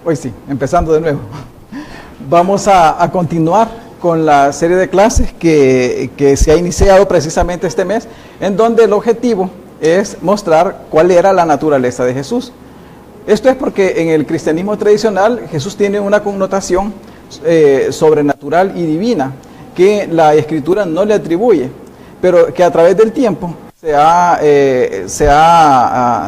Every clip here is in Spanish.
Hoy sí, empezando de nuevo. Vamos a continuar con la serie de clases que se ha iniciado precisamente este mes, en donde el objetivo es mostrar cuál era la naturaleza de Jesús. Esto es porque en el cristianismo tradicional Jesús tiene una connotación sobrenatural y divina que la Escritura no le atribuye, pero que a través del tiempo se ha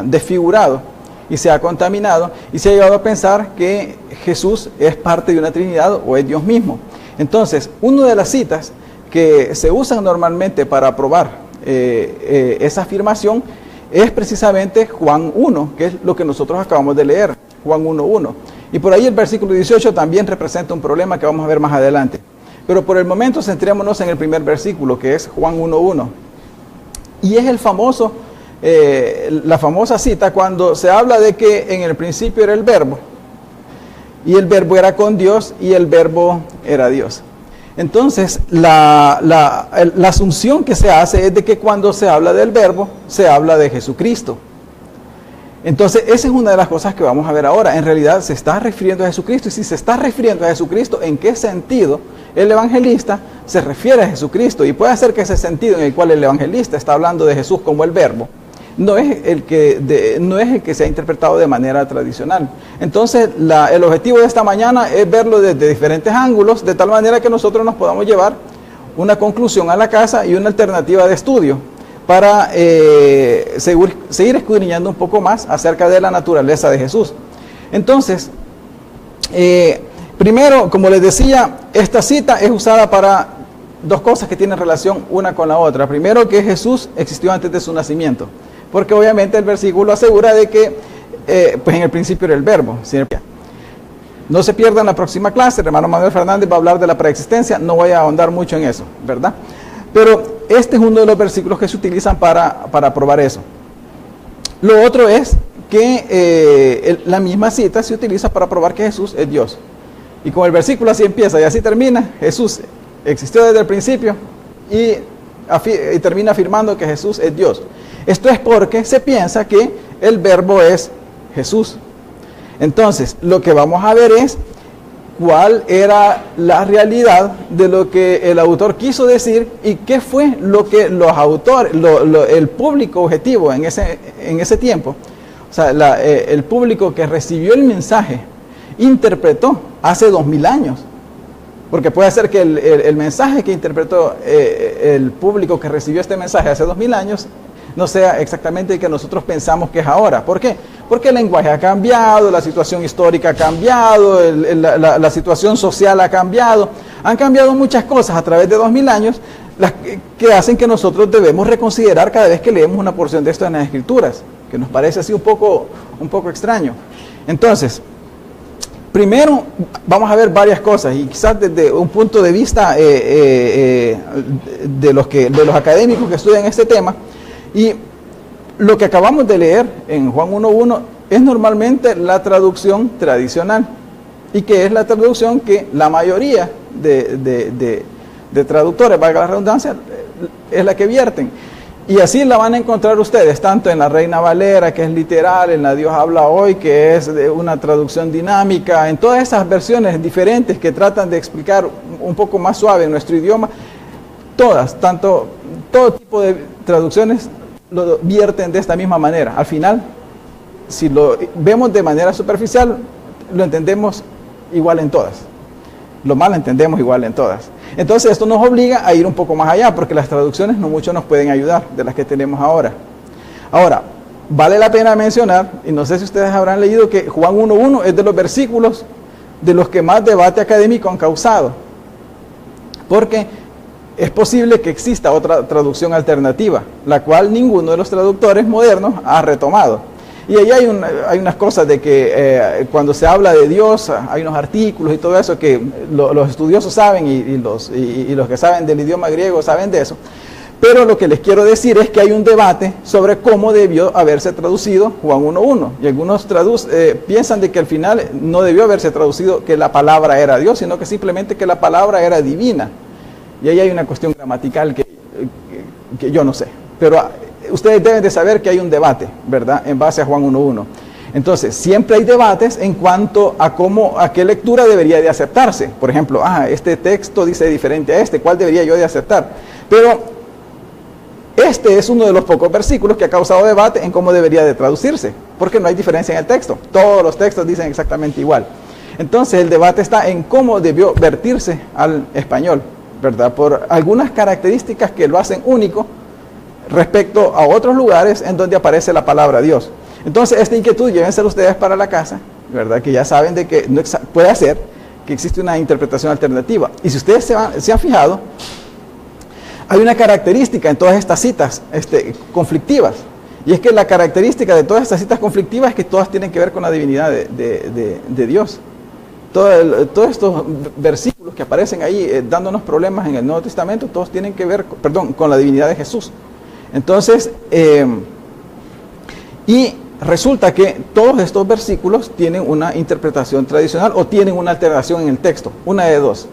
desfigurado y se ha contaminado y se ha llegado a pensar que Jesús es parte de una Trinidad o es Dios mismo. Entonces, una de las citas que se usan normalmente para aprobar esa afirmación es precisamente Juan 1, que es lo que nosotros acabamos de leer, Juan 1:1. Y por ahí el versículo 18 también representa un problema que vamos a ver más adelante. Pero por el momento centrémonos en el primer versículo, que es Juan 1:1. Y es la famosa cita cuando se habla de que en el principio era el verbo, y el verbo era con Dios, y el verbo era Dios. Entonces, la asunción que se hace es de que cuando se habla del verbo, se habla de Jesucristo. Entonces, esa es una de las cosas que vamos a ver ahora. En realidad, se está refiriendo a Jesucristo, y si se está refiriendo a Jesucristo, ¿en qué sentido el evangelista se refiere a Jesucristo? Y puede ser que ese sentido en el cual el evangelista está hablando de Jesús como el verbo, no es el que se ha interpretado de manera tradicional. Entonces, el objetivo de esta mañana es verlo desde diferentes ángulos, de tal manera que nosotros nos podamos llevar una conclusión a la casa y una alternativa de estudio para seguir escudriñando un poco más acerca de la naturaleza de Jesús. Entonces, primero, como les decía, esta cita es usada para dos cosas que tienen relación una con la otra. Primero, que Jesús existió antes de su nacimiento, porque obviamente el versículo asegura de que pues en el principio era el verbo. No se pierdan la próxima clase, el hermano Manuel Fernández va a hablar de la preexistencia, no voy a ahondar mucho en eso, ¿verdad? Pero este es uno de los versículos que se utilizan para probar eso. Lo otro es que la misma cita se utiliza para probar que Jesús es Dios. Y como el versículo así empieza y así termina, Jesús existió desde el principio y termina afirmando que Jesús es Dios. Esto es porque se piensa que el verbo es Jesús. Entonces, lo que vamos a ver es cuál era la realidad de lo que el autor quiso decir y qué fue lo que los autores, el público objetivo en ese tiempo, o sea, el público que recibió el mensaje, interpretó hace 2000 años. Porque puede ser que el mensaje que interpretó el público que recibió este mensaje hace 2000 años no sea exactamente el que nosotros pensamos que es ahora. ¿Por qué? Porque el lenguaje ha cambiado, la situación histórica ha cambiado, la situación social ha cambiado. Han cambiado muchas cosas a través de 2000 años las que hacen que nosotros debemos reconsiderar cada vez que leemos una porción de esto en las Escrituras, que nos parece así un poco extraño. Entonces, primero vamos a ver varias cosas y quizás desde un punto de vista de los académicos que estudian este tema. Y lo que acabamos de leer en Juan 1:1 es normalmente la traducción tradicional, y que es la traducción que la mayoría de traductores, valga la redundancia, es la que vierten. Y así la van a encontrar ustedes, tanto en la Reina Valera, que es literal, en la Dios habla hoy, que es de una traducción dinámica, en todas esas versiones diferentes que tratan de explicar un poco más suave en nuestro idioma, todo tipo de traducciones lo vierten de esta misma manera. Al final, si lo vemos de manera superficial, lo entendemos igual en todas. Lo mal entendemos igual en todas. Entonces esto nos obliga a ir un poco más allá, porque las traducciones no mucho nos pueden ayudar de las que tenemos ahora. Ahora, vale la pena mencionar, y no sé si ustedes habrán leído, que Juan 1:1 es de los versículos de los que más debate académico han causado, porque es posible que exista otra traducción alternativa, la cual ninguno de los traductores modernos ha retomado. Y ahí hay unas cosas de que cuando se habla de Dios, hay unos artículos y todo eso que los estudiosos saben y los que saben del idioma griego saben de eso. Pero lo que les quiero decir es que hay un debate sobre cómo debió haberse traducido Juan 1:1. Y algunos piensan de que al final no debió haberse traducido que la palabra era Dios, sino que simplemente que la palabra era divina. Y ahí hay una cuestión gramatical que yo no sé. Pero ustedes deben de saber que hay un debate, ¿verdad?, en base a Juan 1:1. Entonces, siempre hay debates en cuanto a qué lectura debería de aceptarse. Por ejemplo, este texto dice diferente a este, ¿cuál debería yo de aceptar? Pero este es uno de los pocos versículos que ha causado debate en cómo debería de traducirse, porque no hay diferencia en el texto. Todos los textos dicen exactamente igual. Entonces, el debate está en cómo debió vertirse al español, ¿verdad? Por algunas características que lo hacen único respecto a otros lugares en donde aparece la palabra Dios. Entonces, esta inquietud llévensela ustedes para la casa, ¿verdad? Que ya saben de que no puede hacer que existe una interpretación alternativa. Y si ustedes se han fijado, hay una característica en todas estas citas conflictivas. Y es que la característica de todas estas citas conflictivas es que todas tienen que ver con la divinidad de Dios. Todos estos versículos que aparecen ahí dándonos problemas en el Nuevo Testamento, todos tienen que ver, con la divinidad de Jesús. Entonces, y resulta que todos estos versículos tienen una interpretación tradicional o tienen una alteración en el texto, una de dos.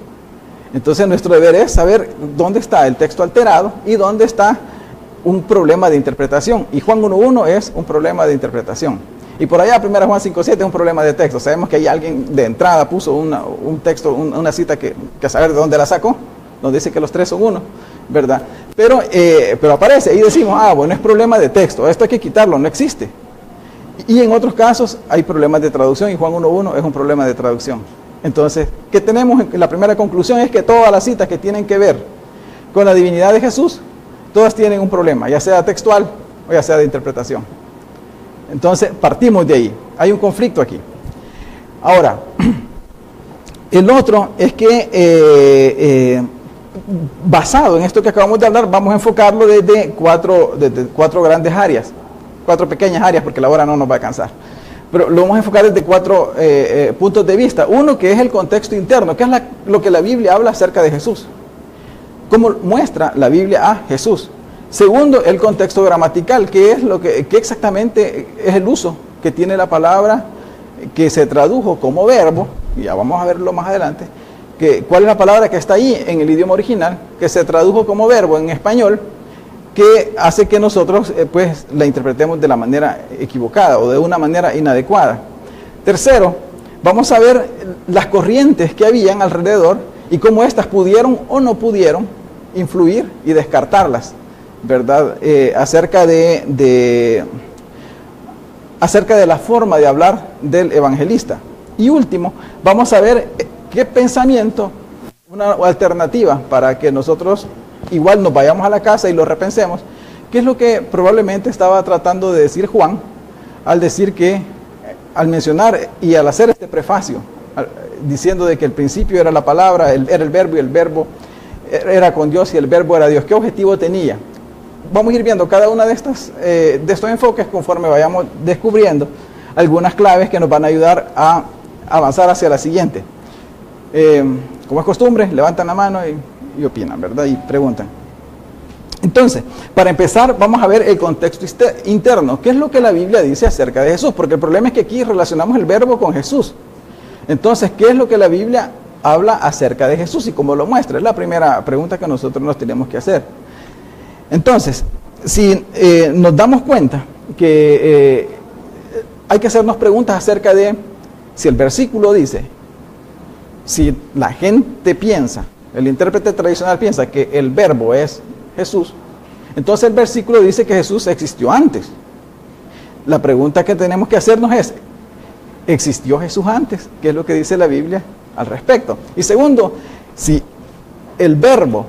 Entonces, nuestro deber es saber dónde está el texto alterado y dónde está un problema de interpretación. Y Juan 1.1 es un problema de interpretación. Y por allá, 1 Juan 5.7 es un problema de texto. Sabemos que hay alguien de entrada puso un texto, una cita que a saber de dónde la sacó, donde dice que los tres son uno, ¿verdad? Pero aparece y decimos, bueno, es problema de texto, esto hay que quitarlo, no existe. Y en otros casos hay problemas de traducción y Juan 1.1 es un problema de traducción. Entonces, ¿qué tenemos? La primera conclusión es que todas las citas que tienen que ver con la divinidad de Jesús, todas tienen un problema, ya sea textual o ya sea de interpretación. Entonces, partimos de ahí. Hay un conflicto aquí. Ahora, el otro es que, basado en esto que acabamos de hablar, vamos a enfocarlo desde cuatro grandes áreas, 4 pequeñas áreas, porque la hora no nos va a alcanzar. Pero lo vamos a enfocar desde 4 puntos de vista. Uno, que es el contexto interno, que es lo que la Biblia habla acerca de Jesús. ¿Cómo muestra la Biblia a Jesús? Segundo, el contexto gramatical, que es qué exactamente es el uso que tiene la palabra que se tradujo como verbo, y ya vamos a verlo más adelante, cuál es la palabra que está ahí en el idioma original, que se tradujo como verbo en español, que hace que nosotros pues la interpretemos de la manera equivocada o de una manera inadecuada. Tercero, vamos a ver las corrientes que habían alrededor y cómo éstas pudieron o no pudieron influir y descartarlas, ¿verdad? Acerca de la forma de hablar del evangelista. Y último, vamos a ver qué pensamiento, una alternativa para que nosotros igual nos vayamos a la casa y lo repensemos, qué es lo que probablemente estaba tratando de decir Juan al decir que, al mencionar y al hacer este prefacio, diciendo de que el principio era la palabra, era el verbo y el verbo era con Dios y el verbo era Dios. ¿Qué objetivo tenía? Vamos a ir viendo cada una de estos enfoques conforme vayamos descubriendo algunas claves que nos van a ayudar a avanzar hacia la siguiente. Como es costumbre, levantan la mano y opinan, ¿verdad? Y preguntan. Entonces, para empezar, vamos a ver el contexto interno. ¿Qué es lo que la Biblia dice acerca de Jesús? Porque el problema es que aquí relacionamos el verbo con Jesús. Entonces, ¿qué es lo que la Biblia habla acerca de Jesús y cómo lo muestra? Es la primera pregunta que nosotros nos tenemos que hacer. Entonces, si nos damos cuenta que hay que hacernos preguntas acerca de si el versículo dice, si la gente piensa, el intérprete tradicional piensa que el verbo es Jesús, entonces el versículo dice que Jesús existió antes. La pregunta que tenemos que hacernos es, ¿existió Jesús antes? ¿Qué es lo que dice la Biblia al respecto? Y segundo, si el verbo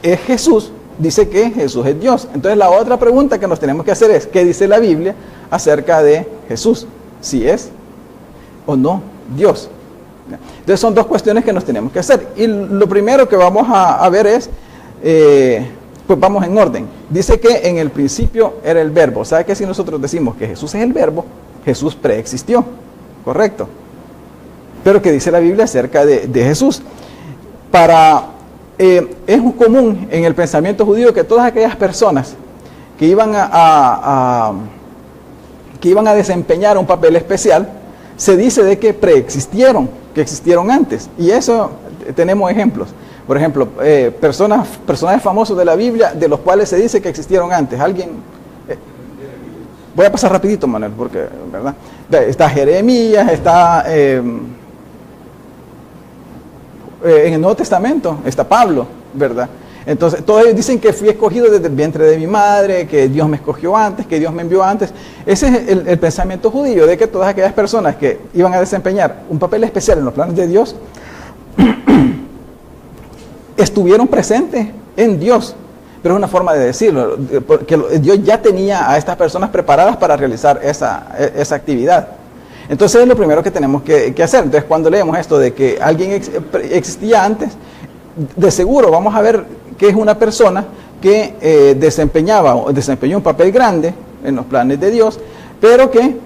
es Jesús, dice que Jesús es Dios. Entonces la otra pregunta que nos tenemos que hacer es, ¿qué dice la Biblia acerca de Jesús? Si es o no Dios. Entonces son dos cuestiones que nos tenemos que hacer. Y lo primero que vamos a ver es, pues vamos en orden. Dice que en el principio era el verbo. ¿Sabe que si nosotros decimos que Jesús es el verbo, Jesús preexistió? ¿Correcto? Pero ¿qué dice la Biblia acerca de Jesús? Es común en el pensamiento judío que todas aquellas personas que iban a desempeñar un papel especial, se dice de que preexistieron, que existieron antes. Y eso tenemos ejemplos. Por ejemplo, personajes famosos de la Biblia, de los cuales se dice que existieron antes. ¿Alguien? Voy a pasar rapidito, Manuel, porque, ¿verdad? Está Jeremías, está en el Nuevo Testamento, está Pablo, ¿verdad? Entonces, todos ellos dicen que fui escogido desde el vientre de mi madre, que Dios me escogió antes, que Dios me envió antes. Ese es el pensamiento judío, de que todas aquellas personas que iban a desempeñar un papel especial en los planes de Dios, estuvieron presentes en Dios. Pero es una forma de decirlo, porque Dios ya tenía a estas personas preparadas para realizar esa actividad. Entonces es lo primero que tenemos que hacer. Entonces cuando leemos esto de que alguien existía antes, de seguro vamos a ver que es una persona que desempeñó un papel grande en los planes de Dios, pero que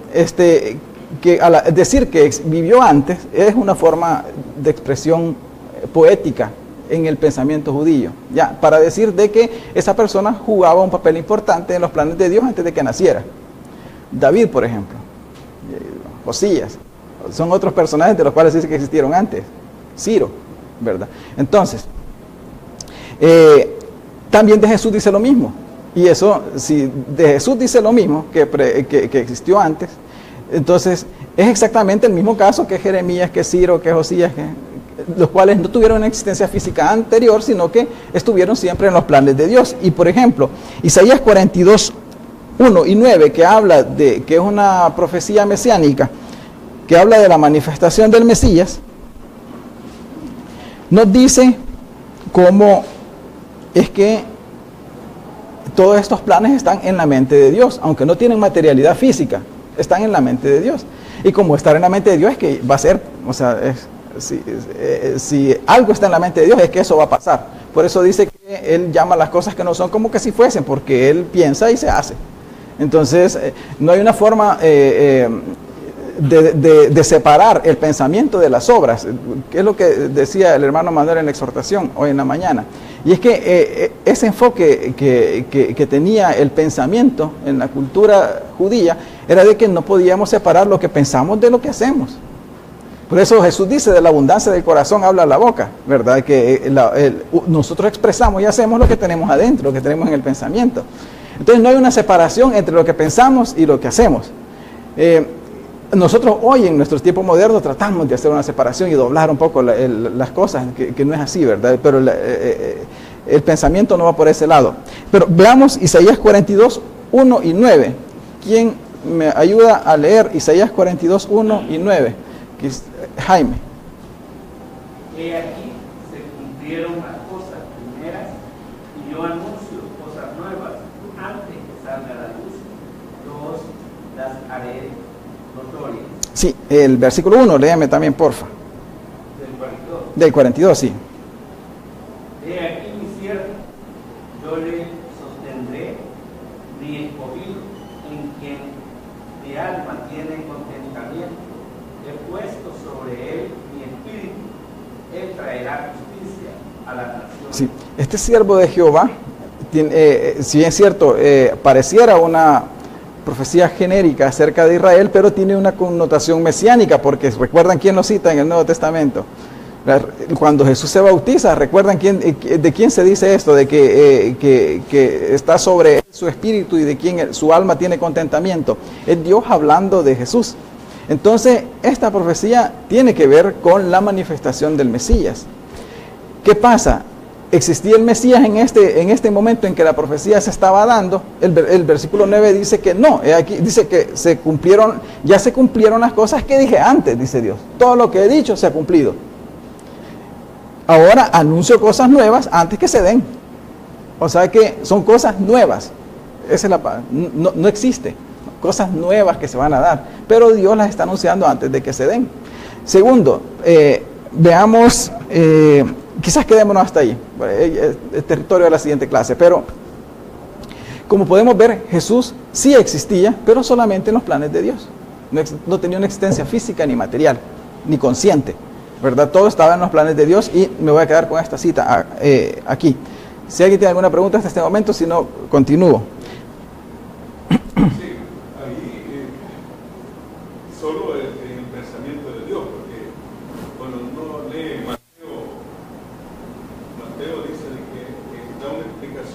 al decir que vivió antes es una forma de expresión poética en el pensamiento judío, ya, para decir de que esa persona jugaba un papel importante en los planes de Dios antes de que naciera. David, por ejemplo, Josías, son otros personajes de los cuales dice que existieron antes. Ciro, ¿verdad? Entonces, también de Jesús dice lo mismo. Y eso, si de Jesús dice lo mismo, que existió antes, entonces es exactamente el mismo caso que Jeremías, que Ciro, que Josías, los cuales no tuvieron una existencia física anterior, sino que estuvieron siempre en los planes de Dios. Y por ejemplo, Isaías 42, 1 y 9, que habla de que es una profecía mesiánica, que habla de la manifestación del Mesías, nos dice cómo es que todos estos planes están en la mente de Dios, aunque no tienen materialidad física, están en la mente de Dios. Y como estar en la mente de Dios es que va a ser, o sea, si algo está en la mente de Dios es que eso va a pasar. Por eso dice que Él llama las cosas que no son como que si fuesen, porque Él piensa y se hace. Entonces, no hay una forma de separar el pensamiento de las obras, que es lo que decía el hermano Manuel en la exhortación hoy en la mañana. Y es que ese enfoque que tenía el pensamiento en la cultura judía era de que no podíamos separar lo que pensamos de lo que hacemos. Por eso Jesús dice, de la abundancia del corazón habla la boca, ¿verdad? Que nosotros expresamos y hacemos lo que tenemos adentro, lo que tenemos en el pensamiento. Entonces no hay una separación entre lo que pensamos y lo que hacemos. Nosotros hoy en nuestros tiempos modernos tratamos de hacer una separación y doblar un poco las cosas, que no es así, ¿verdad? Pero el pensamiento no va por ese lado. Pero veamos Isaías 42, 1 y 9. ¿Quién me ayuda a leer Isaías 42, 1 y 9? Jaime. He aquí se cumplieron las cosas primeras y yo anuncio cosas nuevas antes que salga la luz, yo las haré notorias. Sí, el versículo 1, léame también, porfa. Del 42. Del 42, sí. He aquí mi siervo, yo le sostendré, mi escogido, en quien mi alma tiene contentamiento. He puesto sobre él mi espíritu, él traerá justicia a la nación. Sí, este siervo de Jehová, si bien es cierto, pareciera una profecía genérica acerca de Israel, pero tiene una connotación mesiánica, porque recuerdan quién lo cita en el Nuevo Testamento. Cuando Jesús se bautiza, recuerdan de quién se dice esto, de que está sobre su espíritu y de quien su alma tiene contentamiento. Es Dios hablando de Jesús. Entonces, esta profecía tiene que ver con la manifestación del Mesías. ¿Qué pasa? ¿Existía el Mesías en este momento en que la profecía se estaba dando? El versículo 9 dice que no. Aquí dice que ya se cumplieron las cosas que dije antes, dice Dios. Todo lo que he dicho se ha cumplido. Ahora anuncio cosas nuevas antes que se den. O sea que son cosas nuevas. No existe. Cosas nuevas que se van a dar, pero Dios las está anunciando antes de que se den. Segundo, veamos, quizás quedémonos hasta ahí, el territorio de la siguiente clase, pero como podemos ver, Jesús sí existía, pero solamente en los planes de Dios. No tenía una existencia física ni material, ni consciente, ¿verdad? Todo estaba en los planes de Dios y me voy a quedar con esta cita aquí. Si alguien tiene alguna pregunta hasta este momento, si no, continúo.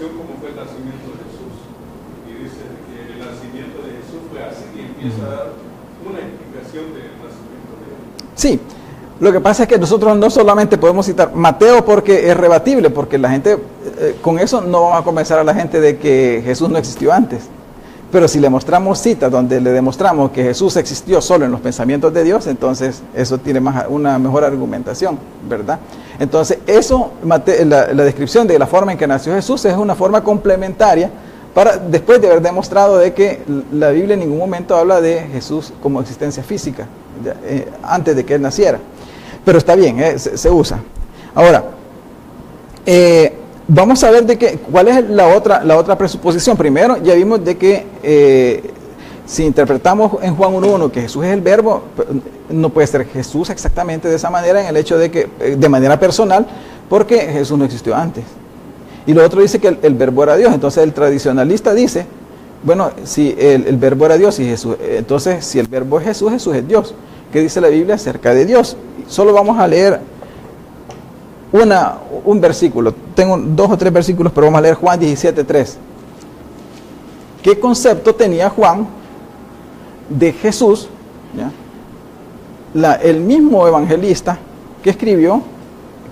Cómo fue el nacimiento de Jesús, y dice que el nacimiento de Jesús hacen y empieza a dar una explicación del nacimiento de él. Sí, lo que pasa es que nosotros no solamente podemos citar Mateo porque es rebatible, porque la gente, con eso no vamos a convencer a la gente de que Jesús no existió antes. Pero si le mostramos citas donde le demostramos que Jesús existió solo en los pensamientos de Dios, entonces eso tiene una mejor argumentación, ¿verdad? Entonces eso, la descripción de la forma en que nació Jesús es una forma complementaria para, después de haber demostrado de que la Biblia en ningún momento habla de Jesús como existencia física, antes de que Él naciera. Pero está bien, se usa. Ahora, vamos a ver cuál es la otra presuposición. Primero, ya vimos de que si interpretamos en Juan 1.1 que Jesús es el verbo, no puede ser Jesús exactamente de esa manera, en el hecho de que, de manera personal, porque Jesús no existió antes. Y lo otro dice que el verbo era Dios. Entonces el tradicionalista dice, bueno, si el verbo era Dios y Jesús, entonces si el verbo es Jesús, Jesús es Dios. ¿Qué dice la Biblia acerca de Dios? Solo vamos a leer un versículo. Tengo 2 o 3 versículos, pero vamos a leer Juan 17.3. ¿Qué concepto tenía Juan de Jesús? ¿Ya? El mismo evangelista que escribió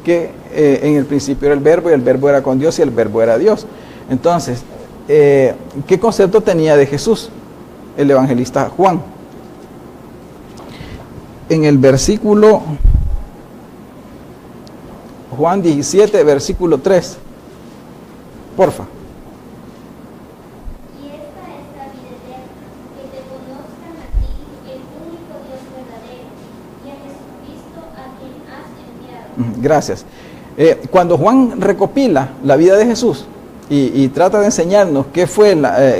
que en el principio era el verbo y el verbo era con Dios y el verbo era Dios. Entonces, ¿qué concepto tenía de Jesús el evangelista Juan? En el versículo Juan 17, versículo 3. Porfa. Y esta es la vida eterna, que te conozcan a ti, el único Dios verdadero, y a Jesucristo a quien has enviado. Gracias. Cuando Juan recopila la vida de Jesús y trata de enseñarnos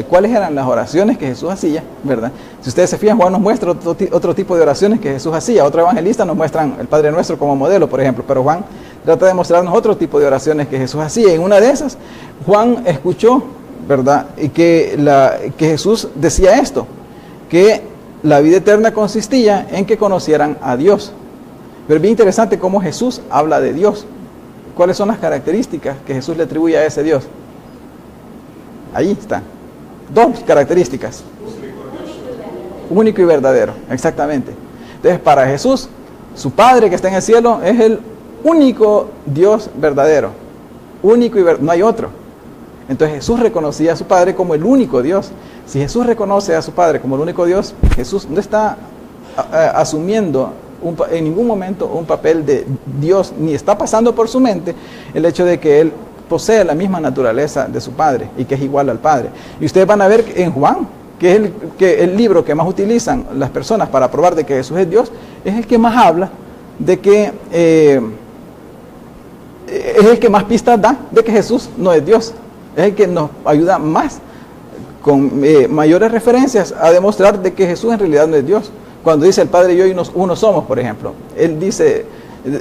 cuáles eran las oraciones que Jesús hacía, ¿verdad? Si ustedes se fijan, Juan nos muestra otro tipo de oraciones que Jesús hacía. Otro evangelista nos muestran el Padre Nuestro como modelo, por ejemplo, pero Juan trata de mostrarnos otro tipo de oraciones que Jesús hacía. En una de esas, Juan escuchó, ¿verdad?, y que Jesús decía esto, que la vida eterna consistía en que conocieran a Dios. Pero es bien interesante cómo Jesús habla de Dios. ¿Cuáles son las características que Jesús le atribuye a ese Dios? Ahí están. 2 características. Único y verdadero, exactamente. Entonces, para Jesús, su Padre que está en el cielo es el único Dios verdadero. Único y verdadero, no hay otro. Entonces Jesús reconocía a su Padre como el único Dios. Si Jesús reconoce a su Padre como el único Dios, Jesús no está asumiendo en ningún momento un papel de Dios, ni está pasando por su mente el hecho de que Él posee la misma naturaleza de su Padre y que es igual al Padre. Y ustedes van a ver en Juan, que es el libro que más utilizan las personas para probar de que Jesús es Dios, es el que más habla de que es el que más pistas da de que Jesús no es Dios. Es el que nos ayuda más, con mayores referencias, a demostrar de que Jesús en realidad no es Dios. Cuando dice el Padre y yo uno somos, por ejemplo, Él dice,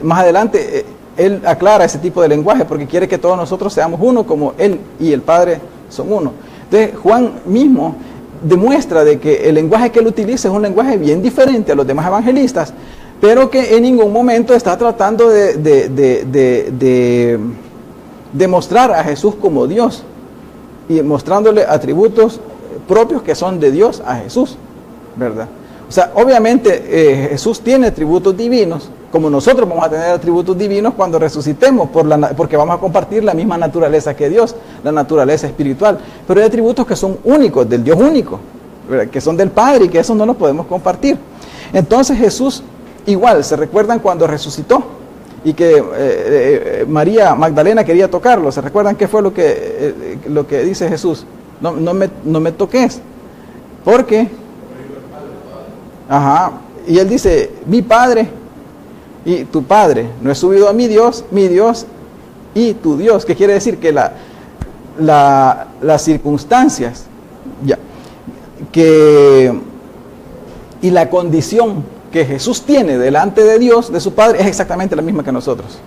más adelante, Él aclara ese tipo de lenguaje porque quiere que todos nosotros seamos uno como Él y el Padre son uno. Entonces Juan mismo demuestra de que el lenguaje que Él utiliza es un lenguaje bien diferente a los demás evangelistas, pero que en ningún momento está tratando de demostrar a Jesús como Dios y mostrándole atributos propios que son de Dios a Jesús, ¿verdad? O sea, obviamente Jesús tiene atributos divinos, como nosotros vamos a tener atributos divinos cuando resucitemos, porque vamos a compartir la misma naturaleza que Dios, la naturaleza espiritual. Pero hay atributos que son únicos, del Dios único, ¿verdad?, que son del Padre y que esos no los podemos compartir. Entonces Jesús, igual, ¿se recuerdan cuando resucitó? Y que María Magdalena quería tocarlo. ¿Se recuerdan qué fue lo que dice Jesús? No me toques, porque... Ajá, y Él dice, mi Padre y tu Padre, no he subido a mi Dios y tu Dios. ¿Qué quiere decir? Que las circunstancias y la condición que Jesús tiene delante de Dios, de su Padre, es exactamente la misma que nosotros.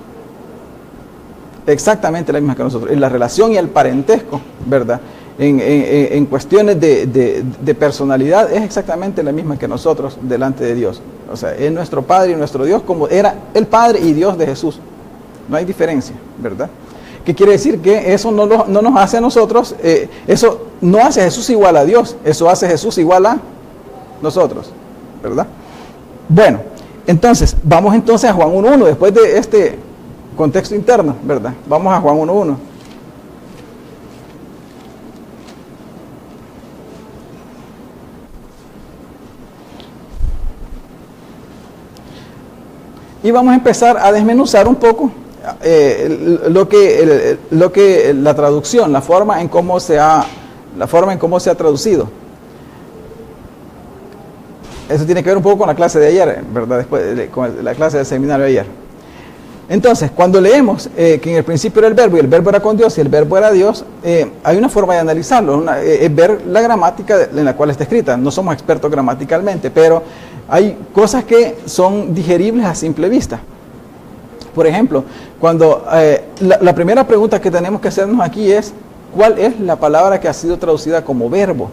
Exactamente la misma que nosotros. En la relación y el parentesco, ¿verdad? En cuestiones de personalidad, es exactamente la misma que nosotros delante de Dios. O sea, es nuestro Padre y nuestro Dios como era el Padre y Dios de Jesús. No hay diferencia, ¿verdad? ¿Qué quiere decir? Que eso no nos hace a nosotros, eso no hace a Jesús igual a Dios, eso hace a Jesús igual a nosotros, ¿verdad? Bueno, entonces, vamos entonces a Juan 1.1, después de este contexto interno, ¿verdad? Vamos a Juan 1.1. Y vamos a empezar a desmenuzar un poco lo que la traducción, la forma en cómo se ha traducido. Eso tiene que ver un poco con la clase de ayer, ¿verdad? Con la clase del seminario de ayer. Entonces, cuando leemos que en el principio era el verbo y el verbo era con Dios y el verbo era Dios, hay una forma de analizarlo, es ver la gramática en la cual está escrita. No somos expertos gramaticalmente, pero hay cosas que son digeribles a simple vista. Por ejemplo, cuando la primera pregunta que tenemos que hacernos aquí es, ¿cuál es la palabra que ha sido traducida como verbo?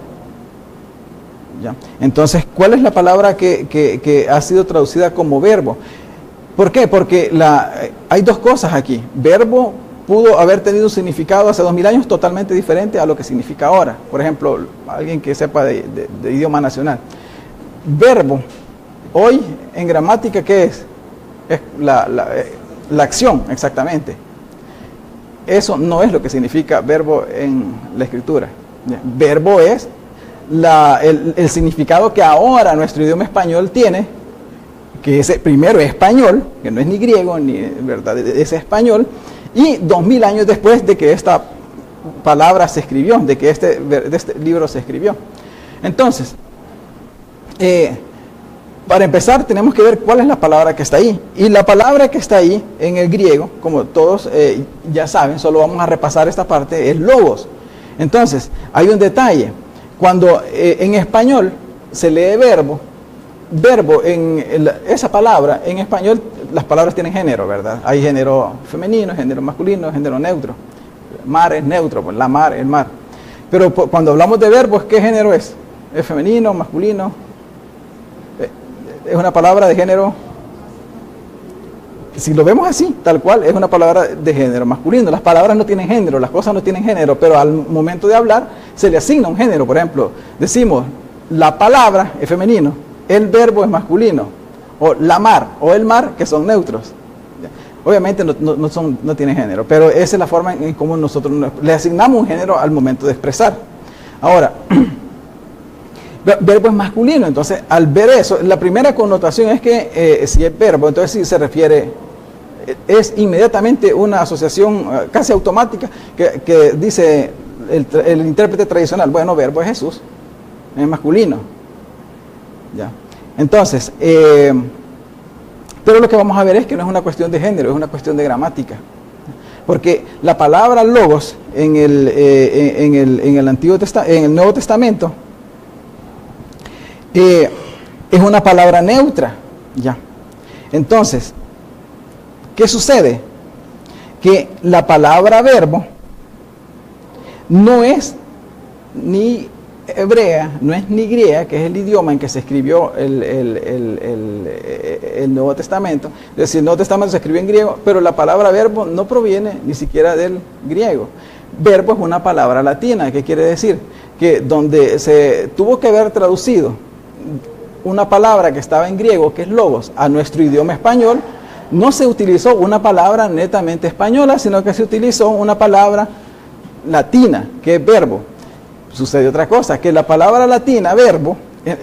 ¿Ya? Entonces, ¿cuál es la palabra que ha sido traducida como verbo? ¿Por qué? Porque hay dos cosas aquí. Verbo pudo haber tenido un significado hace 2000 años totalmente diferente a lo que significa ahora. Por ejemplo, alguien que sepa de idioma nacional. Verbo, hoy en gramática, ¿qué es? Es la acción, exactamente. Eso no es lo que significa verbo en la escritura. Verbo es el significado que ahora nuestro idioma español tiene, que es primero es español, que no es ni griego, ni verdad, es español, y 2000 años después de que esta palabra se escribió, de que este libro se escribió. Entonces, para empezar tenemos que ver cuál es la palabra que está ahí. Y la palabra que está ahí en el griego, como todos ya saben, solo vamos a repasar esta parte, es logos. Entonces, hay un detalle. Cuando en español se lee verbo, esa palabra, en español las palabras tienen género, ¿verdad? Hay género femenino, género masculino, género neutro. Mar es neutro, pues la mar, el mar. Pero cuando hablamos de verbos, ¿qué género es? ¿Es femenino, masculino? Es una palabra de género, si lo vemos así, tal cual, es una palabra de género masculino. Las palabras no tienen género, las cosas no tienen género, pero al momento de hablar se le asigna un género. Por ejemplo, decimos, la palabra es femenino, el verbo es masculino, o la mar, o el mar, que son neutros. Obviamente no tienen género, pero esa es la forma en cómo nosotros le asignamos un género al momento de expresar. Ahora, verbo es masculino, entonces al ver eso, la primera connotación es que si es verbo, entonces sí se refiere, es inmediatamente una asociación casi automática que dice el intérprete tradicional, bueno, verbo es Jesús, es masculino. ¿Ya? Entonces, pero lo que vamos a ver es que no es una cuestión de género, es una cuestión de gramática. Porque la palabra logos en el Nuevo Testamento es una palabra neutra, ¿ya? Entonces, ¿qué sucede? Que la palabra verbo no es ni hebrea, no es ni griega, que es el idioma en que se escribió el Nuevo Testamento. Es decir, el Nuevo Testamento se escribió en griego, pero la palabra verbo no proviene ni siquiera del griego. Verbo es una palabra latina, ¿qué quiere decir? Que donde se tuvo que haber traducido una palabra que estaba en griego, que es logos, a nuestro idioma español, no se utilizó una palabra netamente española, sino que se utilizó una palabra latina, que es verbo. Sucede otra cosa, que la palabra latina, verbo,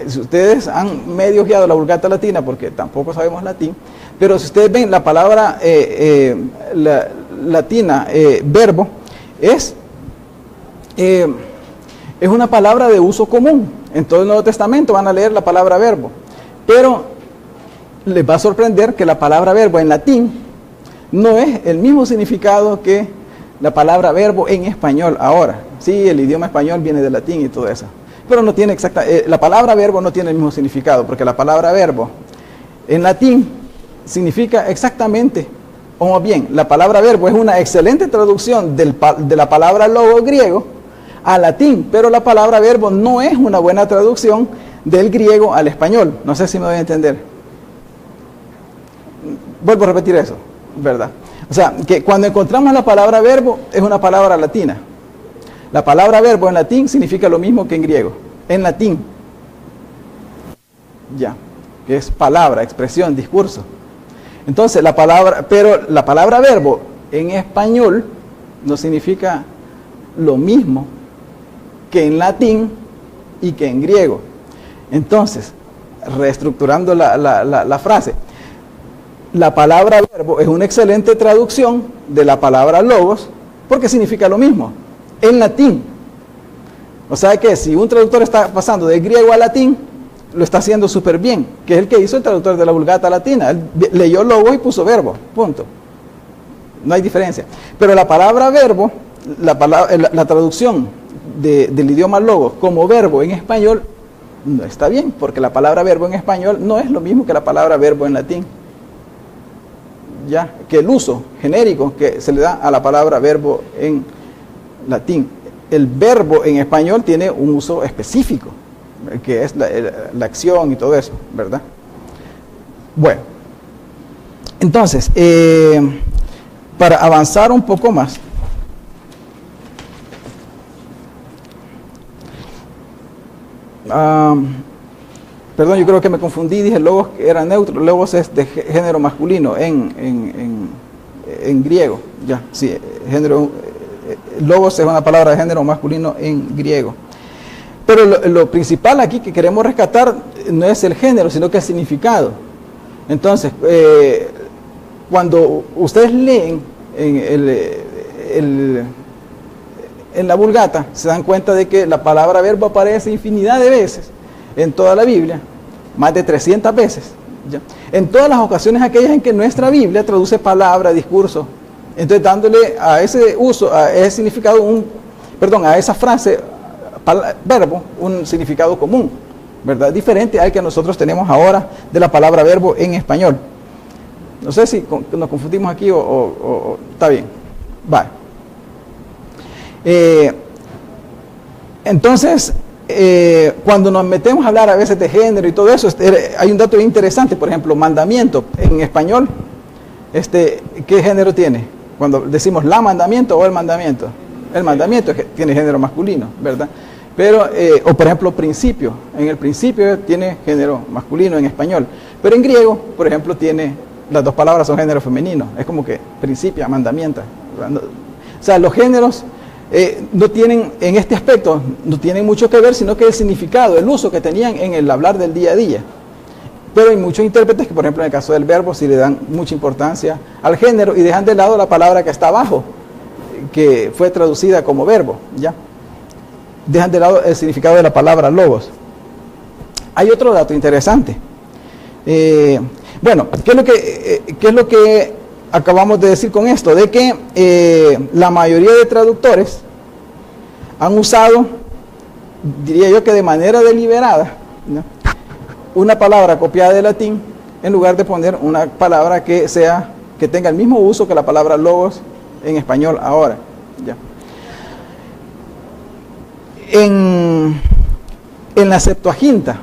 si ustedes han medio guiado la Vulgata latina, porque tampoco sabemos latín, pero si ustedes ven la palabra latina, verbo, es una palabra de uso común. En todo el Nuevo Testamento van a leer la palabra verbo, pero les va a sorprender que la palabra verbo en latín no es el mismo significado que la palabra verbo en español ahora. Sí, el idioma español viene del latín y todo eso, pero no tiene la palabra verbo no tiene el mismo significado, porque la palabra verbo en latín significa exactamente, o más bien, la palabra verbo es una excelente traducción de la palabra logo griego a latín, pero la palabra verbo no es una buena traducción del griego al español. No sé si me voy a entender. Vuelvo a repetir eso, ¿verdad? O sea, que cuando encontramos la palabra verbo es una palabra latina. La palabra verbo en latín significa lo mismo que en griego, en latín. ya, que es palabra, expresión, discurso. Entonces, pero la palabra verbo en español no significa lo mismo que en latín y que en griego. Entonces, reestructurando la frase, la palabra verbo es una excelente traducción de la palabra logos, porque significa lo mismo en latín. O sea que si un traductor está pasando de griego a latín, lo está haciendo súper bien, que es el que hizo el traductor de la Vulgata Latina. Él leyó logos y puso verbo, punto. No hay diferencia. Pero la palabra verbo, la traducción del idioma logos como verbo en español, no está bien, porque la palabra verbo en español no es lo mismo que la palabra verbo en latín. Ya, que el uso genérico que se le da a la palabra verbo en latín. El verbo en español tiene un uso específico, que es la acción y todo eso, ¿verdad? Bueno, entonces, para avanzar un poco más, perdón, yo creo que me confundí, dije logos que era neutro, logos es de género masculino en griego, ya, sí, logos es una palabra de género masculino en griego. Pero lo principal aquí que queremos rescatar no es el género, sino que el significado. Entonces, cuando ustedes leen en la Vulgata, se dan cuenta de que la palabra verbo aparece infinidad de veces en toda la Biblia, más de 300 veces. ¿Ya? En todas las ocasiones aquellas en que nuestra Biblia traduce palabra, discurso, entonces dándole a ese uso, a ese significado, a esa frase, verbo, un significado común, ¿verdad? Diferente al que nosotros tenemos ahora de la palabra verbo en español. No sé si nos confundimos aquí o está bien. Vale. Entonces, cuando nos metemos a hablar a veces de género y todo eso, hay un dato interesante, por ejemplo, mandamiento en español, ¿qué género tiene? Cuando decimos la mandamiento o el mandamiento tiene género masculino, ¿verdad? Pero, o por ejemplo, principio, en el principio tiene género masculino en español, pero en griego, por ejemplo, las dos palabras son género femenino, es como que principia, mandamienta. O sea, los géneros no tienen, en este aspecto, no tienen mucho que ver, sino que el significado, el uso que tenían en el hablar del día a día. Pero hay muchos intérpretes que, por ejemplo, en el caso del verbo, sí le dan mucha importancia al género y dejan de lado la palabra que está abajo, que fue traducida como verbo, ¿ya? Dejan de lado el significado de la palabra logos. Hay otro dato interesante. Bueno, ¿qué es lo que acabamos de decir con esto? De que la mayoría de traductores han usado, diría yo que de manera deliberada, ¿no?, una palabra copiada de latín en lugar de poner una palabra que tenga el mismo uso que la palabra logos en español ahora. ¿Ya? En la Septuaginta,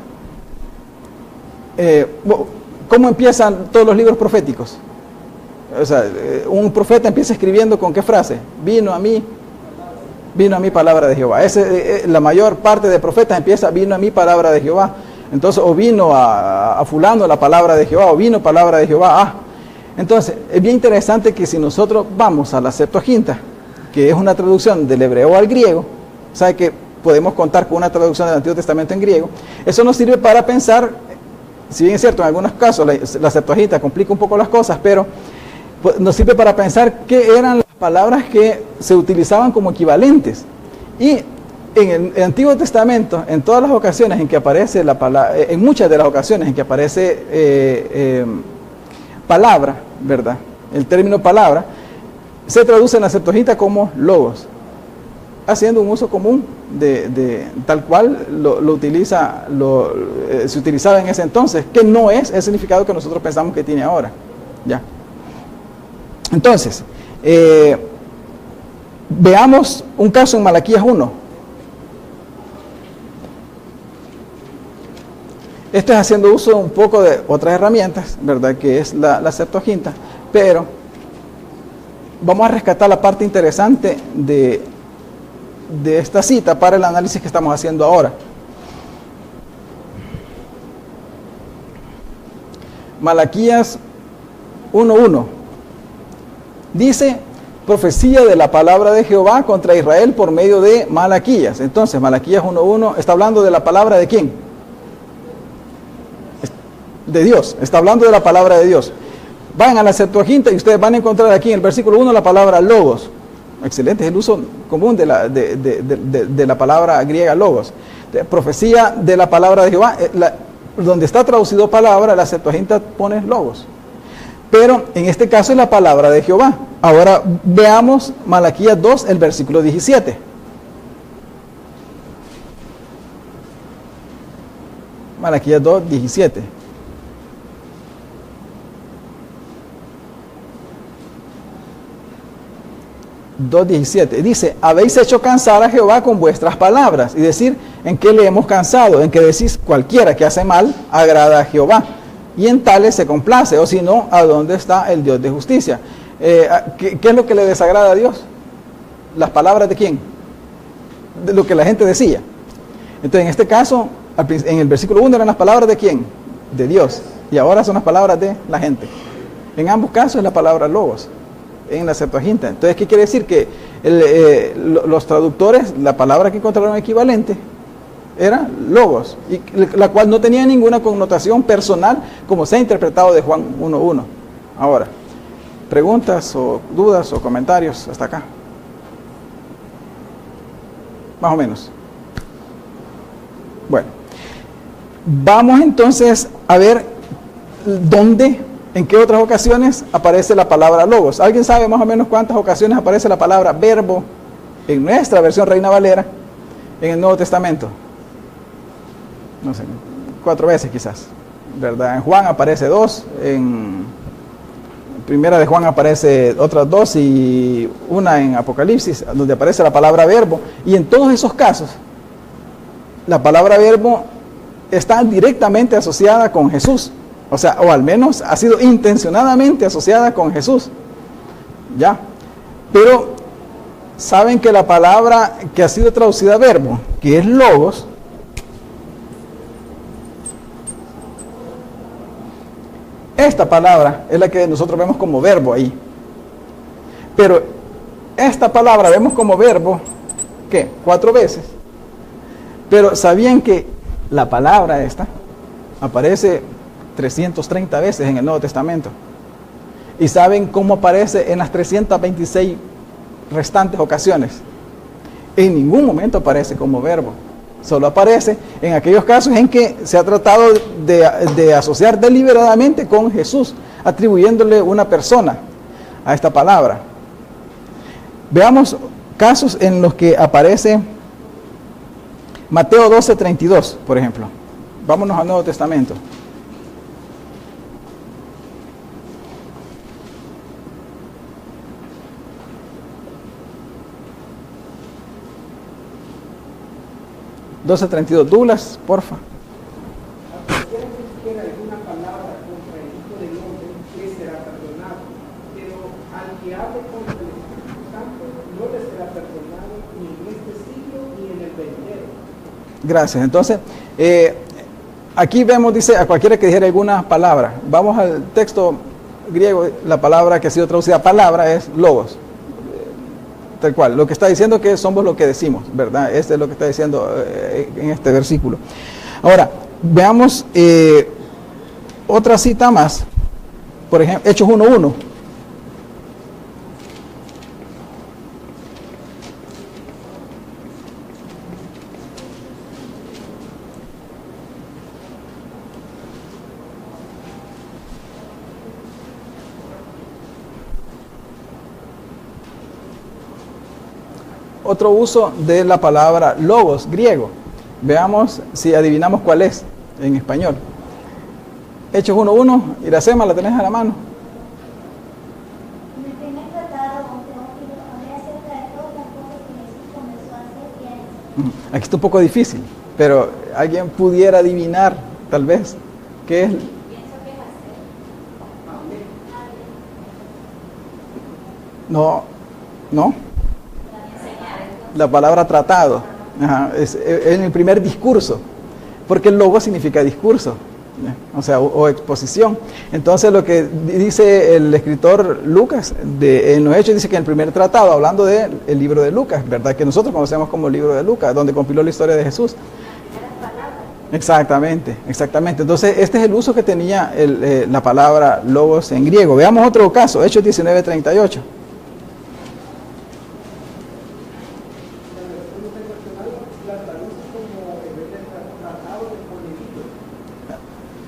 ¿cómo empiezan todos los libros proféticos? O sea, un profeta empieza escribiendo ¿con qué frase? Vino a mí palabra de Jehová. La mayor parte de profetas empieza, vino a mí palabra de Jehová. Entonces, o vino a fulano la palabra de Jehová, o vino palabra de Jehová. Entonces, es bien interesante que si nosotros vamos a la Septuaginta, que es una traducción del hebreo al griego, sabe que podemos contar con una traducción del Antiguo Testamento en griego, eso nos sirve para pensar, si bien es cierto, en algunos casos la Septuaginta complica un poco las cosas, pero nos sirve para pensar qué eran las palabras que se utilizaban como equivalentes. Y en el Antiguo Testamento, en todas las ocasiones en que aparece la palabra, en muchas de las ocasiones en que aparece palabra, ¿verdad? El término palabra se traduce en la Septuaginta como logos, haciendo un uso común de tal cual se utilizaba en ese entonces, que no es el significado que nosotros pensamos que tiene ahora. ¿Ya? Entonces, veamos un caso en Malaquías 1. Esto es haciendo uso un poco de otras herramientas, ¿verdad? Que es la Septuaginta, pero vamos a rescatar la parte interesante de esta cita para el análisis que estamos haciendo ahora. Malaquías 1:1. Dice, profecía de la palabra de Jehová contra Israel por medio de Malaquías. Entonces, Malaquías 1:1 está hablando de la palabra de ¿quién? De Dios. Está hablando de la palabra de Dios. Van a la Septuaginta y ustedes van a encontrar aquí en el versículo 1 la palabra logos. Excelente, es el uso común de la palabra griega logos. Profecía de la palabra de Jehová, donde está traducido palabra, la Septuaginta pone logos. Pero en este caso es la palabra de Jehová. Ahora veamos Malaquías 2, el versículo 17. Malaquías 2, 17. 2:17 dice, habéis hecho cansar a Jehová con vuestras palabras, y decir, ¿en qué le hemos cansado? En que decís, cualquiera que hace mal agrada a Jehová, y en tales se complace, o si no, ¿a dónde está el Dios de justicia? ¿Qué es lo que le desagrada a Dios? ¿Las palabras de quién? De lo que la gente decía. Entonces, en este caso, en el versículo 1 eran las palabras de quién? De Dios, y ahora son las palabras de la gente. En ambos casos es la palabra logos, en la Septuaginta. Entonces, ¿qué quiere decir? Que los traductores, la palabra que encontraron equivalente era logos, y la cual no tenía ninguna connotación personal, como se ha interpretado de Juan 1:1. Ahora, preguntas o dudas o comentarios hasta acá. Más o menos. Bueno, vamos entonces a ver dónde, en qué otras ocasiones aparece la palabra logos. ¿Alguien sabe más o menos cuántas ocasiones aparece la palabra verbo en nuestra versión Reina Valera en el Nuevo Testamento? No sé, 4 veces quizás, ¿verdad? En Juan aparece 2, en Primera de Juan aparece otras 2 y una en Apocalipsis, donde aparece la palabra verbo. Y en todos esos casos, la palabra verbo está directamente asociada con Jesús. O sea, o al menos ha sido intencionadamente asociada con Jesús. ¿Ya? Pero, ¿saben que la palabra que ha sido traducida verbo, que es logos, esta palabra es la que nosotros vemos como verbo ahí? Pero esta palabra vemos como verbo, ¿qué? 4 veces. Pero ¿sabían que la palabra esta aparece 330 veces en el Nuevo Testamento? ¿Y saben cómo aparece en las 326 restantes ocasiones? En ningún momento aparece como verbo. Solo aparece en aquellos casos en que se ha tratado de asociar deliberadamente con Jesús, atribuyéndole una persona a esta palabra. Veamos casos en los que aparece Mateo 12:32, por ejemplo. Vámonos al Nuevo Testamento. Douglas, porfa. Cualquiera que dijera alguna palabra contra el Hijo del Hombre, le será perdonado. Pero al que hable contra el Espíritu Santo, no le será perdonado ni en este siglo ni en el venidero. Gracias. Entonces, aquí vemos, dice, a cualquiera que dijera alguna palabra. Vamos al texto griego, la palabra que ha sido traducida palabra es logos. Tal cual, lo que está diciendo que somos lo que decimos, ¿verdad? Este es lo que está diciendo en este versículo. Ahora, veamos otra cita más. Por ejemplo, Hechos 1:1. Otro uso de la palabra logos, griego. Veamos si adivinamos cuál es en español. Hechos 1:1, Iracema, ¿la tenés a la mano? En el primer tratado con Teófilo hablé acerca de todas las cosas que Jesús comenzó a hacer y a enseñar. Aquí está un poco difícil, pero alguien pudiera adivinar, tal vez, qué es. Pienso que es hacer. No. La palabra tratado. Ajá, es en el primer discurso, porque el logo significa discurso. o sea, o exposición. Entonces lo que dice el escritor Lucas en los Hechos, dice que en el primer tratado, hablando del libro de Lucas, ¿verdad? Que nosotros conocemos como el libro de Lucas, donde compiló la historia de Jesús. Exactamente, exactamente. Entonces este es el uso que tenía la palabra logos en griego. Veamos otro caso, Hechos 19:38.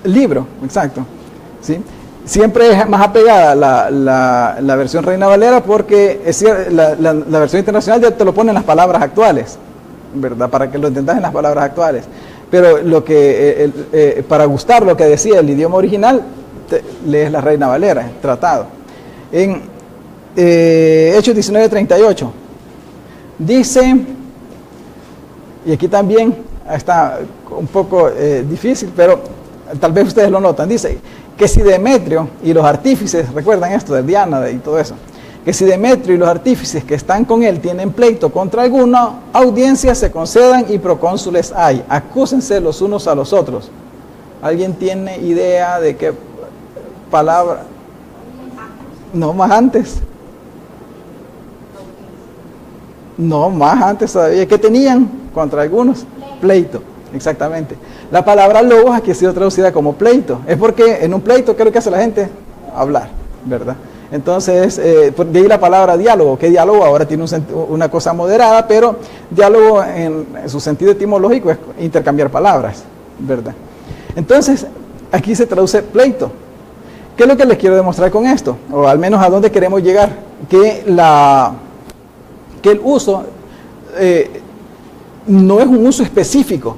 Libro, exacto. ¿Sí? Siempre es más apegada la versión Reina Valera, porque es la versión internacional ya te lo pone en las palabras actuales, ¿verdad? Para que lo entendas en las palabras actuales. Pero lo que para gustar lo que decía el idioma original, lees la Reina Valera, tratado. En Hechos 19:38 dice, y aquí también está un poco difícil, pero tal vez ustedes lo notan, dice que si Demetrio y los artífices, recuerdan esto de Diana y todo eso, que si Demetrio y los artífices que están con él tienen pleito contra alguna audiencia, se concedan y procónsules hay, acúsense los unos a los otros. ¿Alguien tiene idea de qué palabra? No, más antes. No, más antes todavía. ¿Qué tenían contra algunos? Pleito. Exactamente. La palabra logos aquí ha sido traducida como pleito. Es porque en un pleito, ¿qué es lo que hace la gente? Hablar, ¿verdad? Entonces, de ahí la palabra diálogo. ¿Qué diálogo? Ahora tiene una cosa moderada, pero diálogo en su sentido etimológico es intercambiar palabras, ¿verdad? Entonces, aquí se traduce pleito. ¿Qué es lo que les quiero demostrar con esto? O al menos a dónde queremos llegar. Que el uso no es un uso específico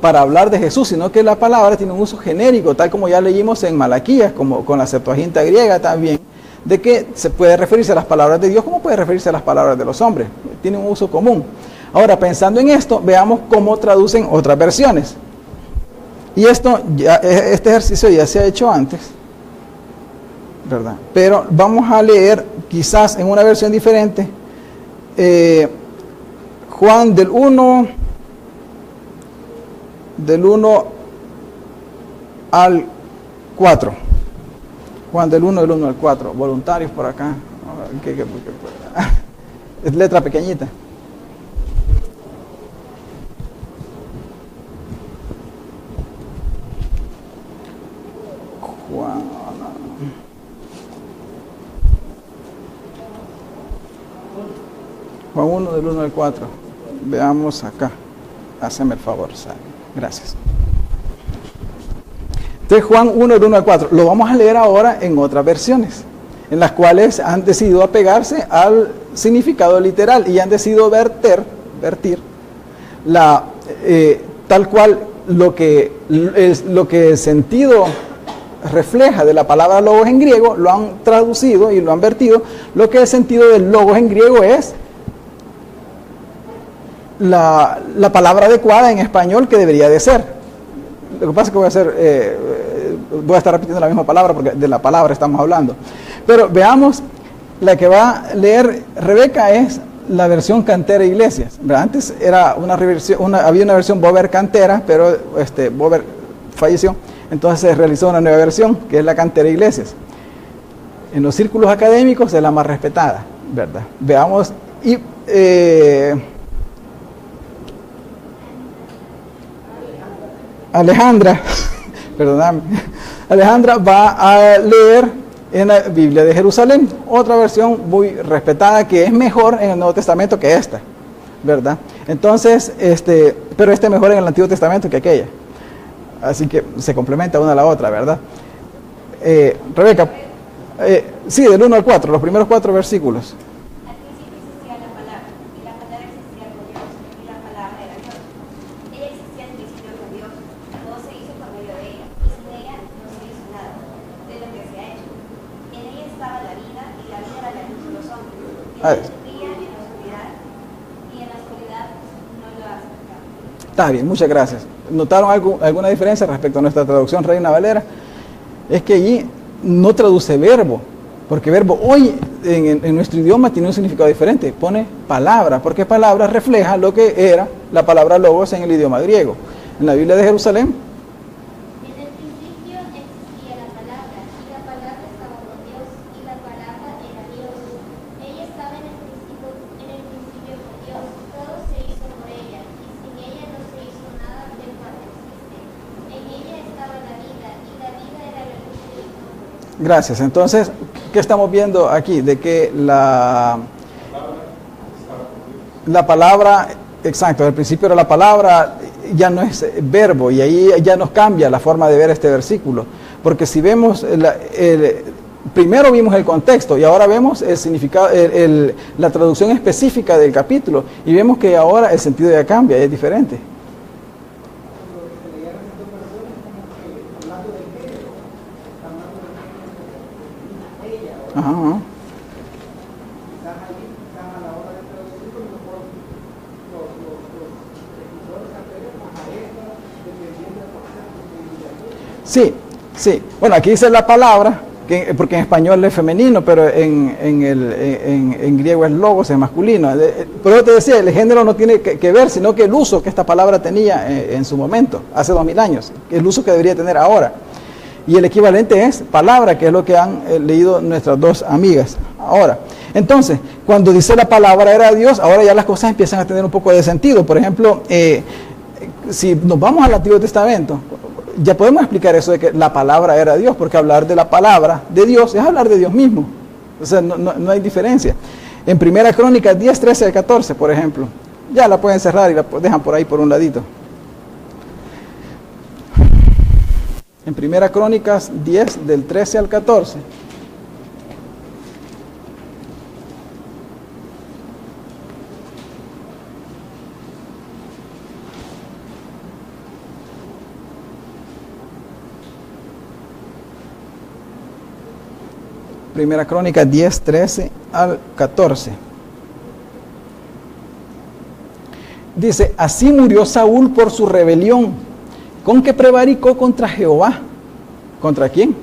para hablar de Jesús, sino que la palabra tiene un uso genérico, tal como ya leímos en Malaquías, como con la Septuaginta griega también, de que se puede referirse a las palabras de Dios como puede referirse a las palabras de los hombres. Tiene un uso común. Ahora, pensando en esto, veamos cómo traducen otras versiones. Y este ejercicio ya se ha hecho antes, ¿verdad? Pero vamos a leer, quizás en una versión diferente, Juan del 1 al 4. Juan del 1 al 4. Voluntarios por acá. Es letra pequeñita. Juan 1 del 1 al 4. Veamos acá. Haceme el favor, Sara. Gracias. Entonces Juan 1 del 1 al 4. Lo vamos a leer ahora en otras versiones, en las cuales han decidido apegarse al significado literal y han decidido vertir tal cual lo que el sentido refleja de la palabra logos en griego, lo han traducido y lo han vertido. Lo que el sentido del logos en griego es la palabra adecuada en español que debería de ser. Lo que pasa es que voy a estar repitiendo la misma palabra porque de la palabra estamos hablando. Pero veamos, la que va a leer Rebeca es la versión Cantera Iglesias. Antes era había una versión Bober Cantera, pero Bober falleció, entonces se realizó una nueva versión que es la Cantera Iglesias. En los círculos académicos es la más respetada, ¿verdad? Veamos y Alejandra, perdóname, Alejandra va a leer en la Biblia de Jerusalén, otra versión muy respetada que es mejor en el Nuevo Testamento que esta, ¿verdad? Entonces, pero es mejor en el Antiguo Testamento que aquella. Así que se complementa una a la otra, ¿verdad? Rebeca, sí, del 1 al 4, los primeros 4 versículos. Está bien, muchas gracias. ¿Notaron alguna diferencia respecto a nuestra traducción Reina Valera? Es que allí no traduce verbo, porque verbo hoy en nuestro idioma tiene un significado diferente. Pone palabra, porque palabra refleja lo que era la palabra logos en el idioma griego. En la Biblia de Jerusalén. Desde el principio Gracias. Entonces, ¿qué estamos viendo aquí? De que la palabra, exacto, al principio era la palabra, ya no es verbo, y ahí ya nos cambia la forma de ver este versículo. Porque si vemos, primero vimos el contexto y ahora vemos el significado, la traducción específica del capítulo, y vemos que ahora el sentido ya cambia, es diferente. Cuando se leían estas dos versiones, como que hablando del género, está hablando del género ella. Ajá, ajá. Quizás ahí, quizás a la hora de traducir, a lo mejor los escritores anteriores más a esta, dependiendo del concepto que vivían. Sí, sí. Bueno, aquí dice la palabra, porque en español es femenino, pero en griego es logos, es masculino. Pero yo te decía, el género no tiene que ver, sino que el uso que esta palabra tenía en su momento, hace 2000 años, el uso que debería tener ahora. Y el equivalente es palabra, que es lo que han leído nuestras dos amigas. Ahora, entonces, cuando dice la palabra era Dios, ahora ya las cosas empiezan a tener un poco de sentido. Por ejemplo, si nos vamos al Antiguo Testamento, ya podemos explicar eso de que la palabra era Dios, porque hablar de la palabra de Dios es hablar de Dios mismo. O sea, no hay diferencia. En Primera Crónicas 10, 13 al 14, por ejemplo, ya la pueden cerrar y la dejan por ahí por un ladito. En Primera Crónicas 10, del 13 al 14. Primera Crónica 10, 13 al 14. Dice, así murió Saúl por su rebelión, con que prevaricó contra Jehová. ¿Contra quién?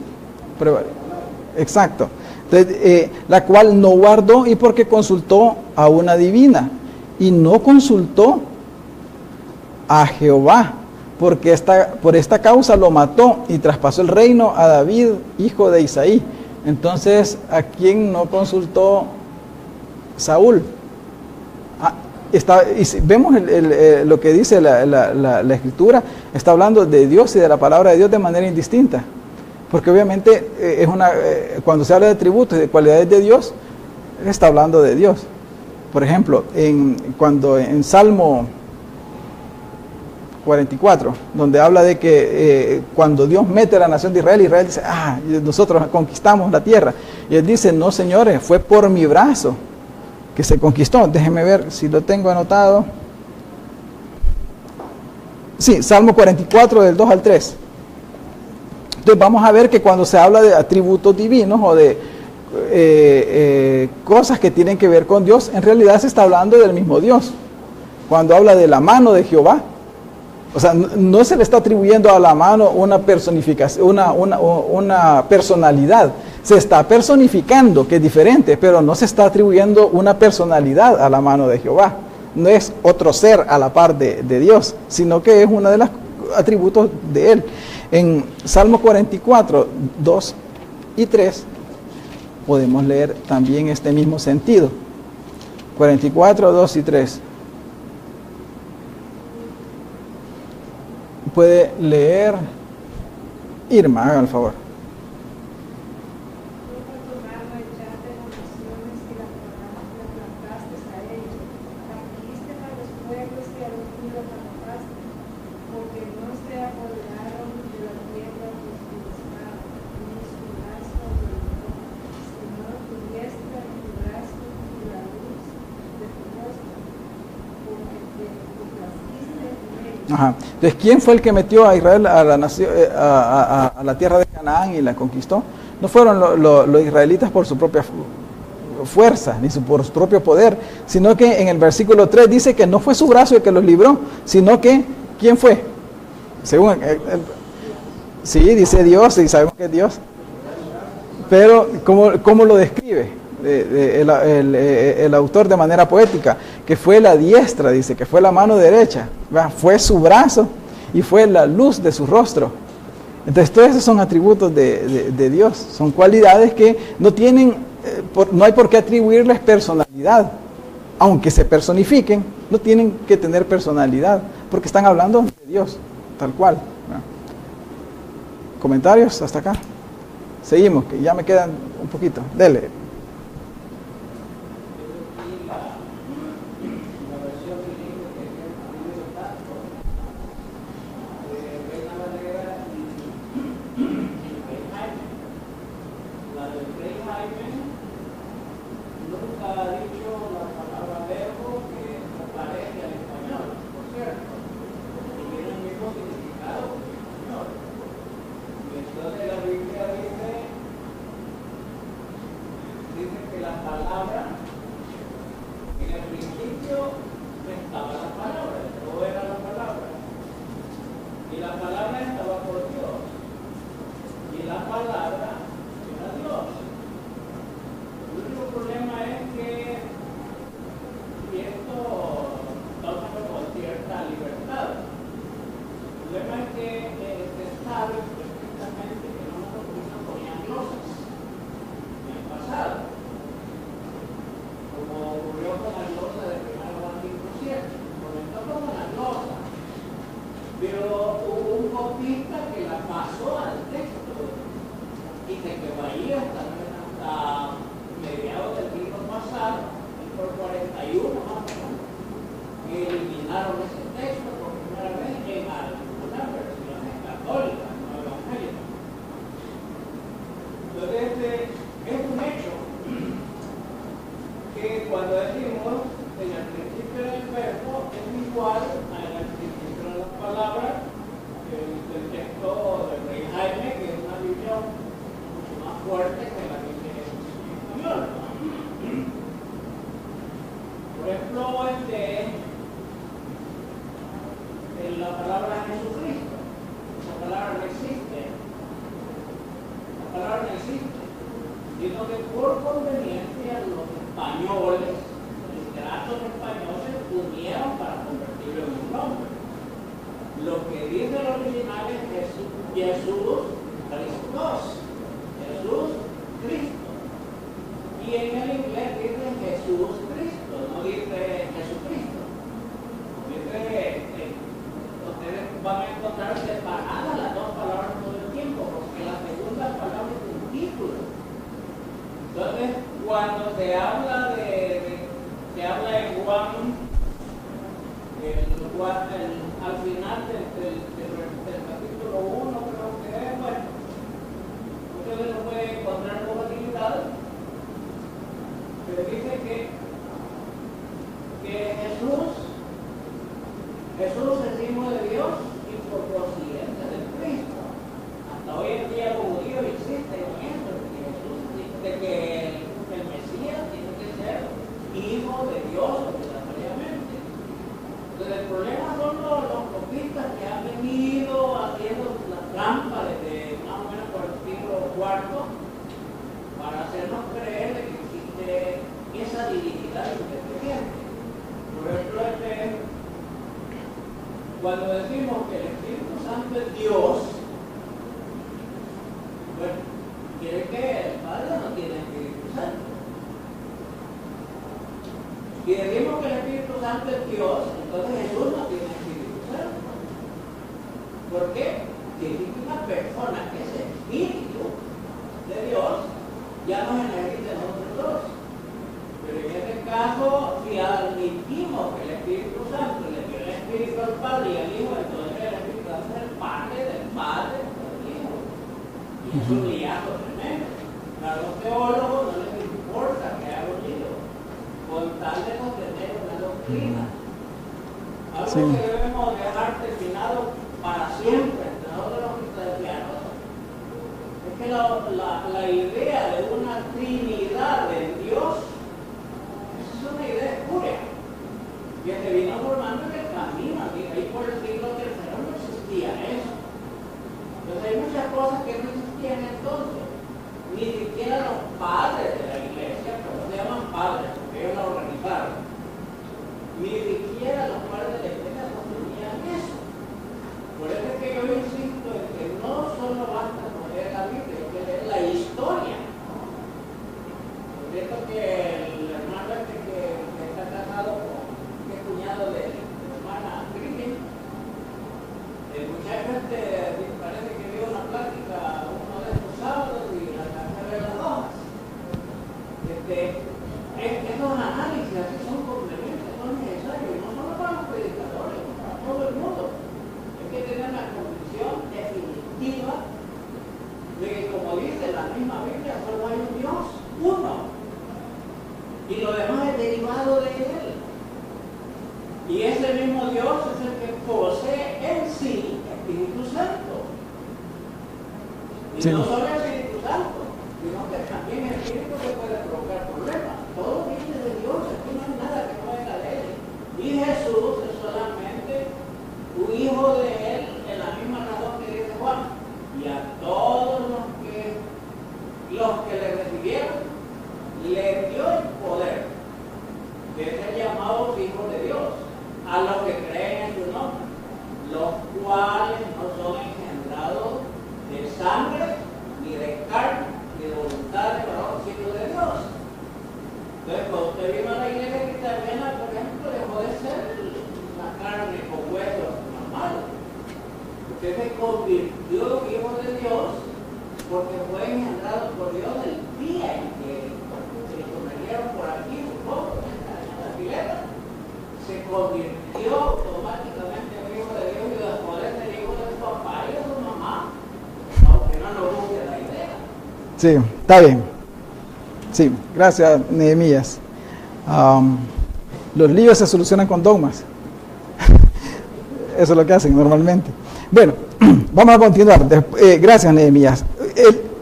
Exacto. Entonces, la cual no guardó, y porque consultó a una divina, y no consultó a Jehová, porque por esta causa lo mató y traspasó el reino a David, hijo de Isaí. Entonces, ¿a quién no consultó Saúl? Y si vemos lo que dice la Escritura, está hablando de Dios y de la palabra de Dios de manera indistinta. Porque obviamente cuando se habla de atributos y de cualidades de Dios, está hablando de Dios. Por ejemplo, cuando en Salmo 44, donde habla de que cuando Dios mete a la nación de Israel, Israel dice, nosotros conquistamos la tierra. Y él dice, no señores, fue por mi brazo que se conquistó. Déjenme ver si lo tengo anotado. Sí, Salmo 44, del 2 al 3. Entonces vamos a ver que cuando se habla de atributos divinos o de cosas que tienen que ver con Dios, en realidad se está hablando del mismo Dios. Cuando habla de la mano de Jehová, o sea, no se le está atribuyendo a la mano una personificación, una personalidad. Se está personificando, que es diferente, pero no se está atribuyendo una personalidad a la mano de Jehová. No es otro ser a la par de Dios, sino que es uno de los atributos de Él. En Salmo 44, 2 y 3, podemos leer también este mismo sentido. 44, 2 y 3. Puede leer Irma, haga el favor. Ajá. Entonces, ¿quién fue el que metió a Israel a la nación, a la tierra de Canaán y la conquistó? No fueron los israelitas por su propia fuerza, ni por su propio poder, sino que en el versículo 3 dice que no fue su brazo el que los libró, sino que, ¿quién fue? Según sí, dice Dios, y sabemos que es Dios. Pero, ¿cómo lo describe? El autor de manera poética, que fue la diestra, dice, que fue la mano derecha, ¿verdad? Fue su brazo y fue la luz de su rostro. Entonces todos esos son atributos de Dios, son cualidades que no tienen, no hay por qué atribuirles personalidad, aunque se personifiquen, no tienen que tener personalidad, porque están hablando de Dios, tal cual, ¿verdad? ¿Comentarios hasta acá? Seguimos, que ya me quedan un poquito. Dele. La versión bilingüe que a mí me gusta, Reina Valera y Rey Jaime. La del Rey Jaime nunca ha dicho la palabra verbo que aparece al español, por cierto, y tiene el mismo significado que el español. Y entonces la Biblia dice que la palabra, en el principio estaba la palabra, todo era la palabra, y la palabra estaba por Dios, y la palabra era Dios. El único problema es que, y esto toma como cierta libertad, el problema es que se sabe perfectamente que no nos ponían glosas en el pasado, como ocurrió con la glosa de 1 Juan 5:7. Comenzó como una glosa, pero hubo un copista que la pasó al texto y se quedó ahí hasta mediados del siglo pasado, por 41 más o menos, que eliminaron ese texto por primera vez en algunas versiones católicas, no evangélicas. Entonces, es un hecho que cuando decimos en el principio del verbo es igual al principio de las palabras del texto del Rey Jaime, que es una Biblia mucho más fuerte que la Biblia en español. Por ejemplo, en la palabra Jesucristo, esa palabra no existe. La palabra no existe, sino que por conveniencia los españoles, los literatos españoles, unieron para convertirlo en un nombre. Lo que dice el original es Jesús Christos, Jesús Cristo. Y en el inglés dice Jesús Cristo, no dice Jesucristo. Ustedes van a encontrar separadas las dos palabras todo el tiempo, porque la segunda palabra es un título. Entonces, cuando se habla en Juan, al final del capítulo 1, creo que es, bueno, ustedes lo pueden encontrar con facilidad, pero dice que Jesús es hijo de Dios y por consiguiente de Cristo. Hasta hoy en día los judíos insisten en esto, de que el Mesías tiene que ser hijo de Dios obligatoriamente. Entonces el problema son los copistas que han venido haciendo la trampa desde más o menos por el siglo IV para hacernos creer de que existe esa divinidad independiente. Por ejemplo, cuando decimos que el Espíritu Santo es Dios, bueno, quiere que el Padre no tiene Espíritu Santo. Si decimos que el Espíritu Santo es Dios, entonces Jesús no tiene Espíritu Santo. ¿Por qué? Si existe una persona que es Espíritu de Dios, ya no se necesita nosotros dos. Pero en este caso, si admitimos que el Espíritu Santo le dio el Espíritu al Padre y al Hijo, entonces el Espíritu Santo es el Padre del Hijo. Y es un liazo tremendo. A los teólogos no les importa que haga un lío, con tal de sostener una doctrina. Algo que debemos dejar terminado para siempre entre nosotros los cristianos es que la idea de una Trinidad en Dios es una idea espuria que se vino formando en el camino. Ahí por el siglo III no existía eso. Entonces hay muchas cosas que no existían entonces. Ni siquiera los padres de la iglesia, que no se llaman padres porque ellos la organizaron, ni siquiera los padres de la iglesia sostenían eso. Por eso es que yo insisto en que no solo basta con leer la Biblia, hay que leer la historia. Por eso que análisis así son convenientes, son necesarios, no solo para los predicadores, para todo el mundo. Hay que tener una convicción definitiva de que, como dice la misma Biblia, solo hay un Dios, uno, y lo demás es derivado de él. Y ese mismo Dios es el que posee en sí Espíritu Santo. Y Sí. no solo el Espíritu Santo, sino que también el Espíritu que puede provocar problemas. Todo viene de Dios, aquí no hay nada que no venga de él. Y Jesús es solamente un hijo de él en la misma razón que dice Juan. Y a todos los que le recibieron, le dio el poder de ser llamados hijos de Dios, a los que creen en su nombre, los cuales no son engendrados de sangre, ni de carne, ni de voluntad de varón, sino de Dios. Entonces, cuando usted vino a la iglesia cristiana, por ejemplo, dejó de ser la carne con huesos normal. Usted se convirtió en hijo de Dios porque fue engendrado por Dios el día en que se sumergieron por aquí un poco en la pileta. Se convirtió automáticamente en hijo de Dios y después de ser hijo de su papá y de su mamá. Aunque no nos guste la idea. Sí, está bien. Sí, gracias, Nehemías. Los líos se solucionan con dogmas. Eso es lo que hacen normalmente. Bueno, vamos a continuar. Gracias, Nehemías.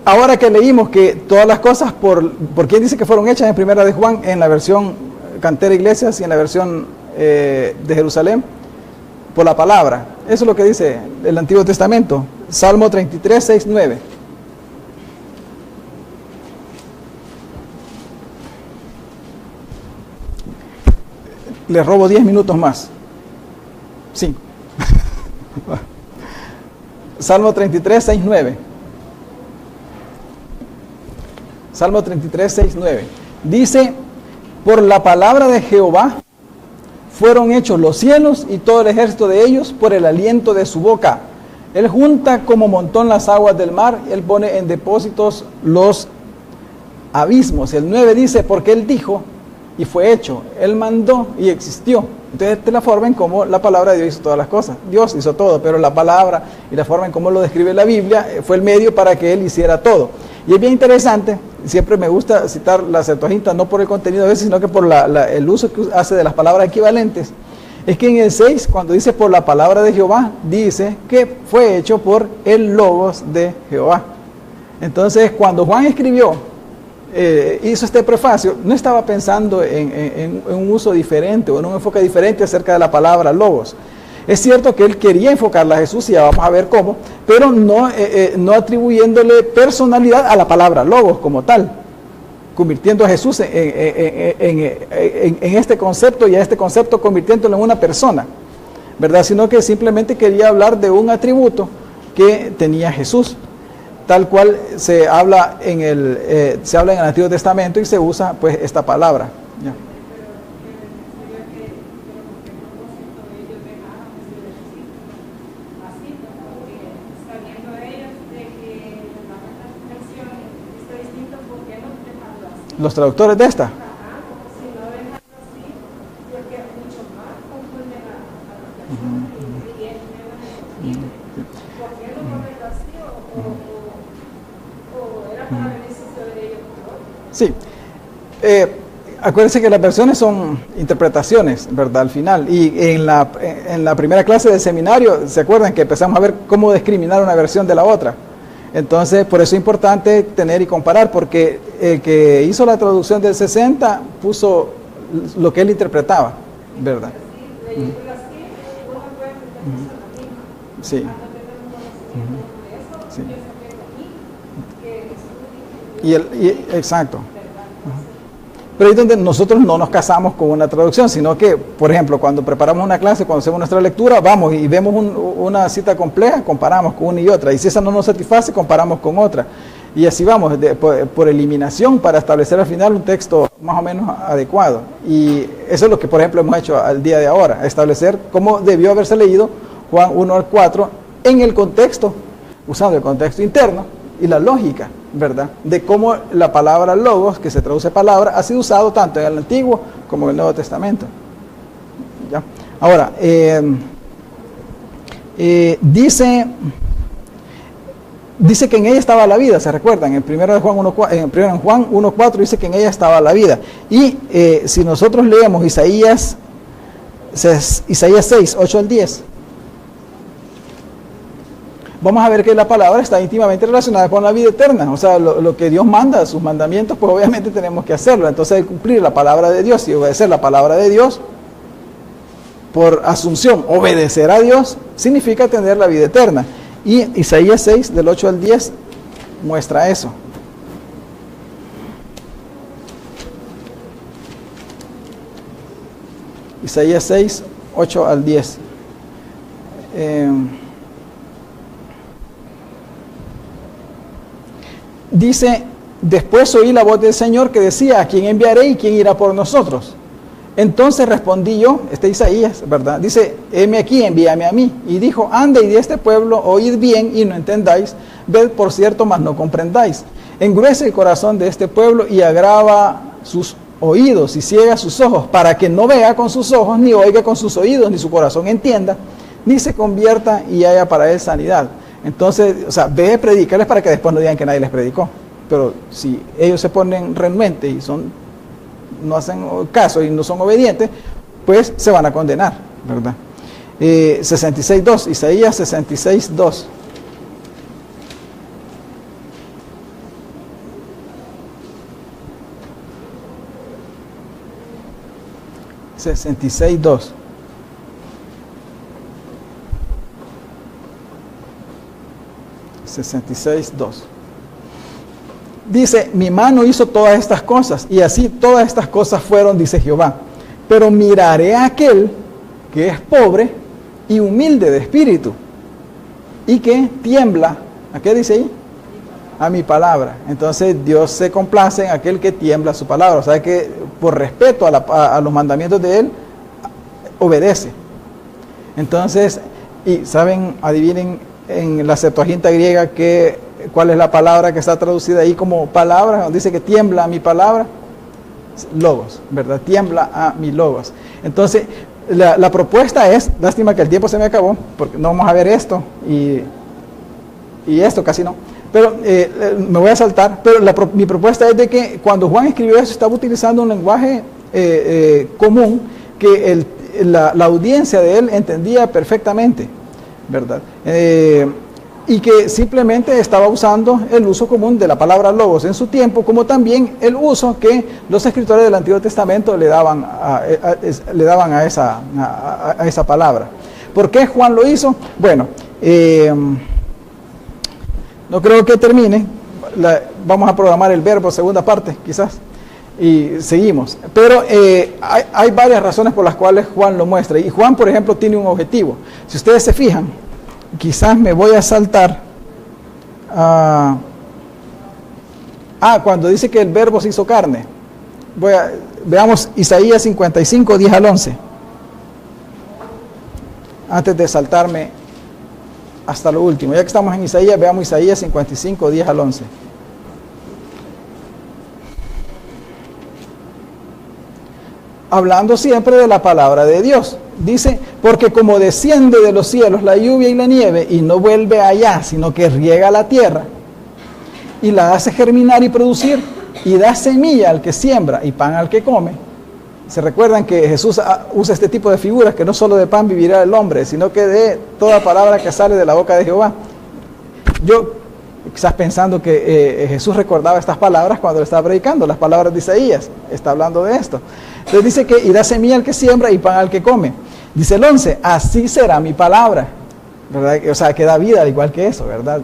Ahora que leímos que todas las cosas, ¿por quién dice que fueron hechas en Primera de Juan? En la versión Cantera Iglesias y en la versión de Jerusalén, por la palabra. Eso es lo que dice el Antiguo Testamento. Salmo 33, 6, 9. Les robo 10 minutos más. 5. Salmo 33, 6, 9. Salmo 33, 6, 9. Dice, por la palabra de Jehová fueron hechos los cielos y todo el ejército de ellos por el aliento de su boca. Él junta como montón las aguas del mar, él pone en depósitos los abismos. El 9 dice, porque él dijo y fue hecho, él mandó y existió. Entonces te la forma en cómo la palabra de Dios hizo todas las cosas. Dios hizo todo, pero la palabra y la forma en cómo lo describe la Biblia fue el medio para que él hiciera todo. Y es bien interesante, siempre me gusta citar la Septuaginta, no por el contenido a veces, sino que por el uso que hace de las palabras equivalentes. Es que en el 6, cuando dice por la palabra de Jehová, dice que fue hecho por el Logos de Jehová. Entonces, cuando Juan escribió, hizo este prefacio, no estaba pensando en un uso diferente o en un enfoque diferente acerca de la palabra Logos. Es cierto que él quería enfocarla a Jesús, y ya vamos a ver cómo, pero no atribuyéndole personalidad a la palabra Logos como tal, convirtiendo a Jesús en este concepto, y a este concepto convirtiéndolo en una persona, ¿verdad? Sino que simplemente quería hablar de un atributo que tenía Jesús, tal cual se habla en el Antiguo Testamento y se usa pues esta palabra. ¿Ya? Los traductores de esta. Sí. Acuérdense que las versiones son interpretaciones, ¿verdad? Al final. Y en la primera clase del seminario, ¿se acuerdan que empezamos a ver cómo discriminar una versión de la otra? Entonces, por eso es importante tener y comparar, porque el que hizo la traducción del 60 puso lo que él interpretaba, ¿verdad? Sí. Sí. Exacto. Pero ahí es donde nosotros no nos casamos con una traducción, sino que, por ejemplo, cuando preparamos una clase, cuando hacemos nuestra lectura, vamos y vemos una cita compleja, comparamos con una y otra, y si esa no nos satisface, comparamos con otra. Y así vamos, por eliminación, para establecer al final un texto más o menos adecuado. Y eso es lo que, por ejemplo, hemos hecho al día de ahora, establecer cómo debió haberse leído Juan 1 al 4 en el contexto, usando el contexto interno y la lógica ¿verdad? De cómo la palabra logos, que se traduce palabra, ha sido usado tanto en el Antiguo como en el Nuevo Testamento. ¿Ya? Ahora, dice que en ella estaba la vida, ¿se recuerdan? En 1 Juan 1.4 dice que en ella estaba la vida. Y si nosotros leemos Isaías 6, 8 al 10, vamos a ver que la palabra está íntimamente relacionada con la vida eterna. O sea, lo que Dios manda, sus mandamientos, pues obviamente tenemos que hacerlo. Entonces, hay que cumplir la palabra de Dios y obedecer la palabra de Dios, por asunción, obedecer a Dios, significa tener la vida eterna. Y Isaías 6, del 8 al 10, muestra eso. Isaías 6, 8 al 10. Dice, después oí la voz del Señor que decía, ¿a quién enviaré y quién irá por nosotros? Entonces respondí yo, Isaías, ¿verdad? Dice, heme aquí, envíame a mí. Y dijo, anda y de este pueblo, oíd bien y no entendáis, ved por cierto, mas no comprendáis. Engruece el corazón de este pueblo y agrava sus oídos y ciega sus ojos, para que no vea con sus ojos, ni oiga con sus oídos, ni su corazón entienda, ni se convierta y haya para él sanidad. Entonces, o sea, ve a predicarles para que después no digan que nadie les predicó. Pero si ellos se ponen renuentes y no hacen caso y no son obedientes, pues se van a condenar, ¿verdad? 66.2, Isaías 66.2. Dice, mi mano hizo todas estas cosas, y así todas estas cosas fueron, dice Jehová. Pero miraré a aquel que es pobre y humilde de espíritu, y que tiembla. ¿A qué dice ahí? A mi palabra. Entonces Dios se complace en aquel que tiembla a su palabra. O sea que por respeto a los mandamientos de Él, obedece. Entonces, y saben, adivinen en la Septuaginta griega cuál es la palabra que está traducida ahí como palabra. Dice que tiembla a mi palabra. Logos, ¿verdad? Tiembla a mi logos. Entonces, la propuesta es, lástima que el tiempo se me acabó, porque no vamos a ver esto y esto casi no. Pero me voy a saltar, pero mi propuesta es de que cuando Juan escribió eso estaba utilizando un lenguaje común que la audiencia de él entendía perfectamente, ¿verdad? Y que simplemente estaba usando el uso común de la palabra logos en su tiempo, como también el uso que los escritores del Antiguo Testamento le daban a esa palabra. ¿Por qué Juan lo hizo? Bueno, no creo que termine. Vamos a programar el verbo, segunda parte, quizás, y seguimos. Pero hay varias razones por las cuales Juan lo muestra. Y Juan, por ejemplo, tiene un objetivo. Si ustedes se fijan, quizás me voy a saltar cuando dice que el verbo se hizo carne. Veamos Isaías 55, 10 al 11. Antes de saltarme hasta lo último. Ya que estamos en Isaías, veamos Isaías 55, 10 al 11. Hablando siempre de la palabra de Dios. Dice, porque como desciende de los cielos la lluvia y la nieve y no vuelve allá, sino que riega la tierra y la hace germinar y producir y da semilla al que siembra y pan al que come. Se recuerdan que Jesús usa este tipo de figuras, que no solo de pan vivirá el hombre, sino que de toda palabra que sale de la boca de Jehová. Yo, quizás pensando que Jesús recordaba estas palabras cuando le estaba predicando, las palabras de Isaías, está hablando de esto. Entonces dice que y da semilla al que siembra y pan al que come. Dice el 11, así será mi palabra, ¿verdad? O sea, que da vida al igual que eso, ¿verdad?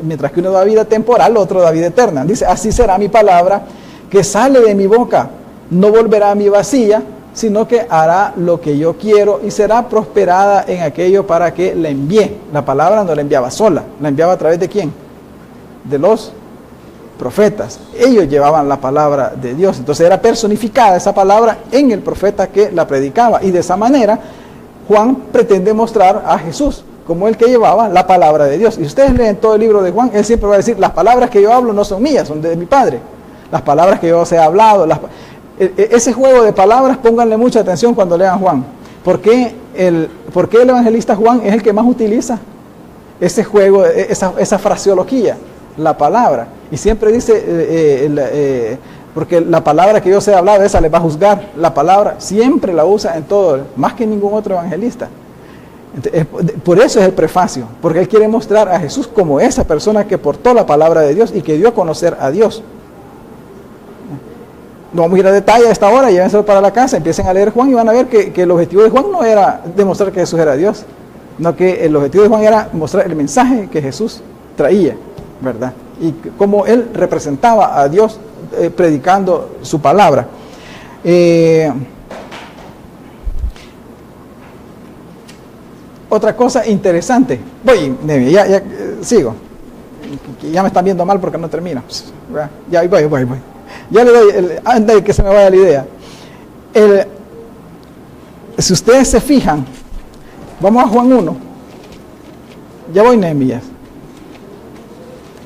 Mientras que uno da vida temporal, otro da vida eterna. Dice, así será mi palabra que sale de mi boca. No volverá a mi vacía, sino que hará lo que yo quiero y será prosperada en aquello para que la envíe. La palabra no la enviaba sola, la enviaba a través de ¿quién? De los profetas. Ellos llevaban la palabra de Dios. Entonces era personificada esa palabra en el profeta que la predicaba. Y de esa manera Juan pretende mostrar a Jesús como el que llevaba la palabra de Dios. Y ustedes leen todo el libro de Juan, él siempre va a decir, las palabras que yo hablo no son mías, son de mi Padre. Las palabras que yo os he hablado, ese juego de palabras, pónganle mucha atención cuando lean Juan. ¿Por qué el evangelista Juan es el que más utiliza ese juego, esa fraseología, la palabra? Y siempre dice, porque la palabra que yo os he hablado, esa les va a juzgar. La palabra siempre la usa en todo, más que ningún otro evangelista. Por eso es el prefacio, porque él quiere mostrar a Jesús como esa persona que portó la palabra de Dios y que dio a conocer a Dios. No vamos a ir a detalle a esta hora, llévenselo para la casa, empiecen a leer Juan y van a ver que el objetivo de Juan no era demostrar que Jesús era Dios, sino que el objetivo de Juan era mostrar el mensaje que Jesús traía, ¿verdad? Y cómo él representaba a Dios predicando su palabra. Otra cosa interesante, sigo, ya me están viendo mal porque no termino, ya voy. Ya le doy, antes de que se me vaya la idea. Si ustedes se fijan, vamos a Juan 1. Ya voy, Nehemías.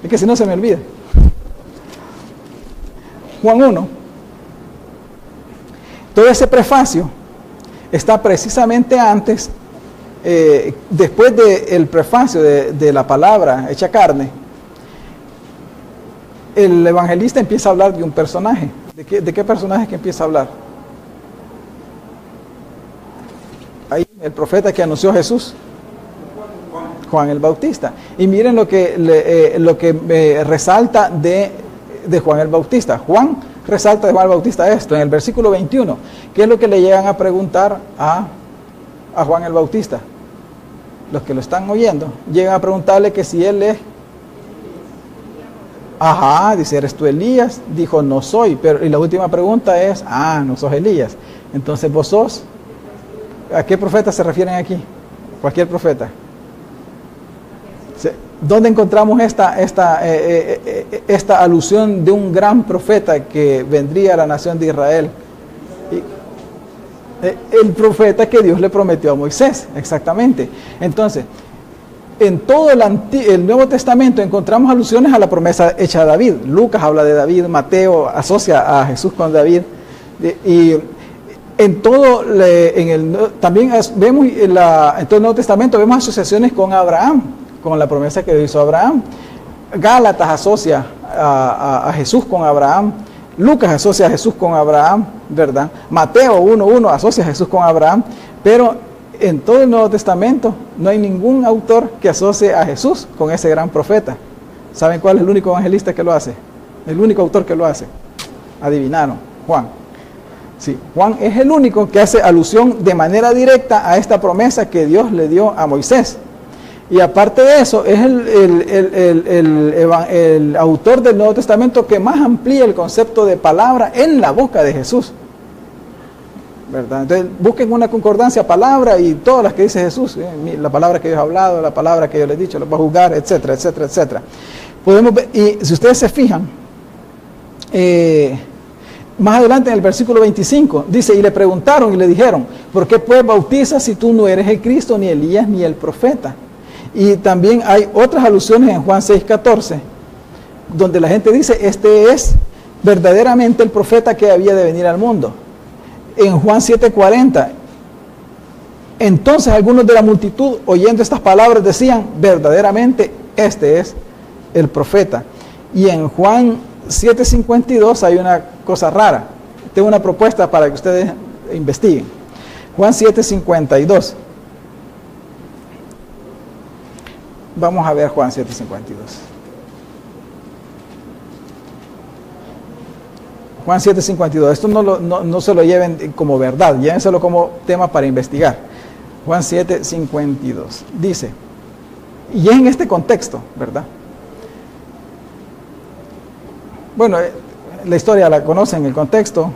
Es que si no se me olvida. Juan 1. Todo ese prefacio está precisamente antes, después del prefacio de la palabra hecha carne. El evangelista empieza a hablar de un personaje. ¿De qué personaje que empieza a hablar? Ahí, el profeta que anunció a Jesús. Juan el Bautista. Y miren lo que resalta de Juan el Bautista. Juan resalta de Juan el Bautista esto, en el versículo 21. ¿Qué es lo que le llegan a preguntar a Juan el Bautista? Los que lo están oyendo, llegan a preguntarle que si él es... Ajá, dice, ¿eres tú Elías? Dijo, no soy. Y la última pregunta es, no sos Elías. Entonces, ¿vos sos? ¿A qué profeta se refieren aquí? Cualquier profeta. ¿Dónde encontramos esta alusión de un gran profeta que vendría a la nación de Israel? El profeta que Dios le prometió a Moisés, exactamente. Entonces, en todo el Nuevo Testamento encontramos alusiones a la promesa hecha a David. Lucas habla de David, Mateo asocia a Jesús con David. Y en todo, también vemos en todo el Nuevo Testamento vemos asociaciones con Abraham, con la promesa que hizo Abraham. Gálatas asocia a Jesús con Abraham. Lucas asocia a Jesús con Abraham, ¿verdad? Mateo 1:1 asocia a Jesús con Abraham, pero en todo el Nuevo Testamento no hay ningún autor que asocie a Jesús con ese gran profeta. ¿Saben cuál es el único evangelista que lo hace? El único autor que lo hace. Adivinaron, Juan. Sí, Juan es el único que hace alusión de manera directa a esta promesa que Dios le dio a Moisés. Y aparte de eso, es el autor del Nuevo Testamento que más amplía el concepto de palabra en la boca de Jesús, ¿verdad? Entonces, busquen una concordancia, palabra y todas las que dice Jesús, la palabra que Dios ha hablado, la palabra que yo les he dicho, los va a juzgar, etcétera, etcétera, etcétera. Podemos ver, y si ustedes se fijan, más adelante en el versículo 25, dice, y le preguntaron y le dijeron, ¿por qué pues bautizas si tú no eres el Cristo, ni Elías, ni el profeta? Y también hay otras alusiones en Juan 6:14, donde la gente dice, este es verdaderamente el profeta que había de venir al mundo. En Juan 7:40, entonces algunos de la multitud, oyendo estas palabras, decían, verdaderamente este es el profeta. Y en Juan 7:52 hay una cosa rara. Tengo una propuesta para que ustedes investiguen. Juan 7:52. Vamos a ver Juan 7:52. Juan 7:52. Esto no se lo lleven como verdad, llévenselo como tema para investigar. Juan 7:52. Dice, y es en este contexto, ¿verdad? Bueno, la historia la conocen, el contexto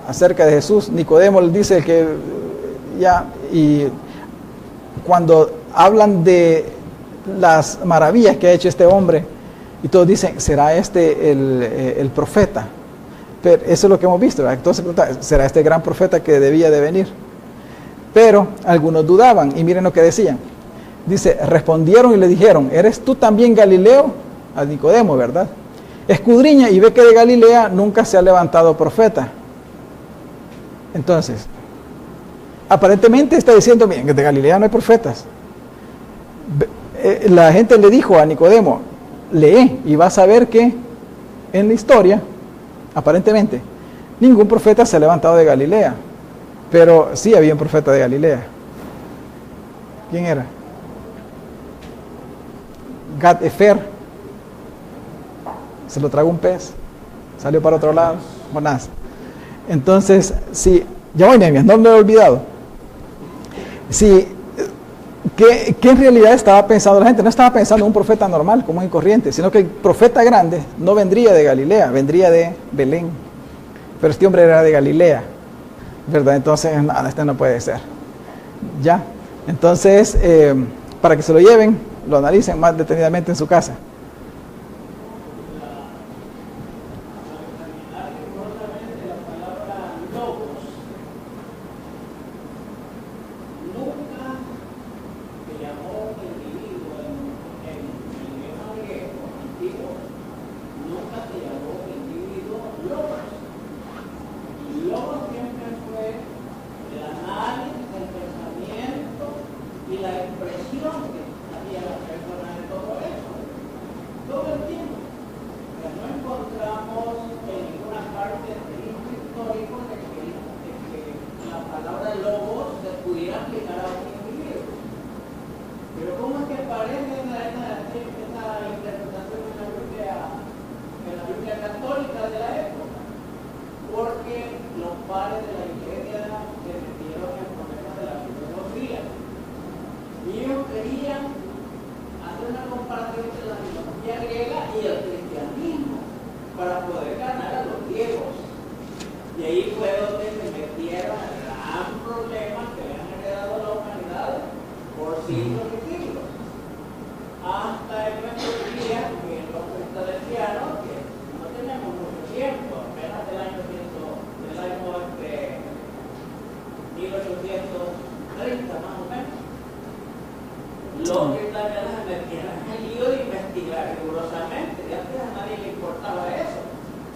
acerca de Jesús. Nicodemo le dice que y cuando hablan de las maravillas que ha hecho este hombre, y todos dicen, ¿será este el profeta? Pero eso es lo que hemos visto, ¿verdad? Entonces, ¿será este gran profeta que debía de venir? Pero algunos dudaban, y miren lo que decían. Dice, respondieron y le dijeron, ¿eres tú también Galileo? A Nicodemo, ¿verdad? Escudriña y ve que de Galilea nunca se ha levantado profeta. Entonces, aparentemente está diciendo, miren, que de Galilea no hay profetas. La gente le dijo a Nicodemo, lee y vas a ver que en la historia, aparentemente, ningún profeta se ha levantado de Galilea. Pero sí había un profeta de Galilea. ¿Quién era? Gad Efer. Se lo tragó un pez. Salió para otro lado. Jonás. Entonces, sí, ya voy, Nehemías, no me lo he olvidado. Sí, ¿qué en realidad estaba pensando la gente? No estaba pensando en un profeta normal, común y corriente, sino que el profeta grande no vendría de Galilea, vendría de Belén. Pero este hombre era de Galilea, ¿verdad? Entonces, nada, este no puede ser. Ya. Entonces, para que se lo lleven, lo analicen más detenidamente en su casa.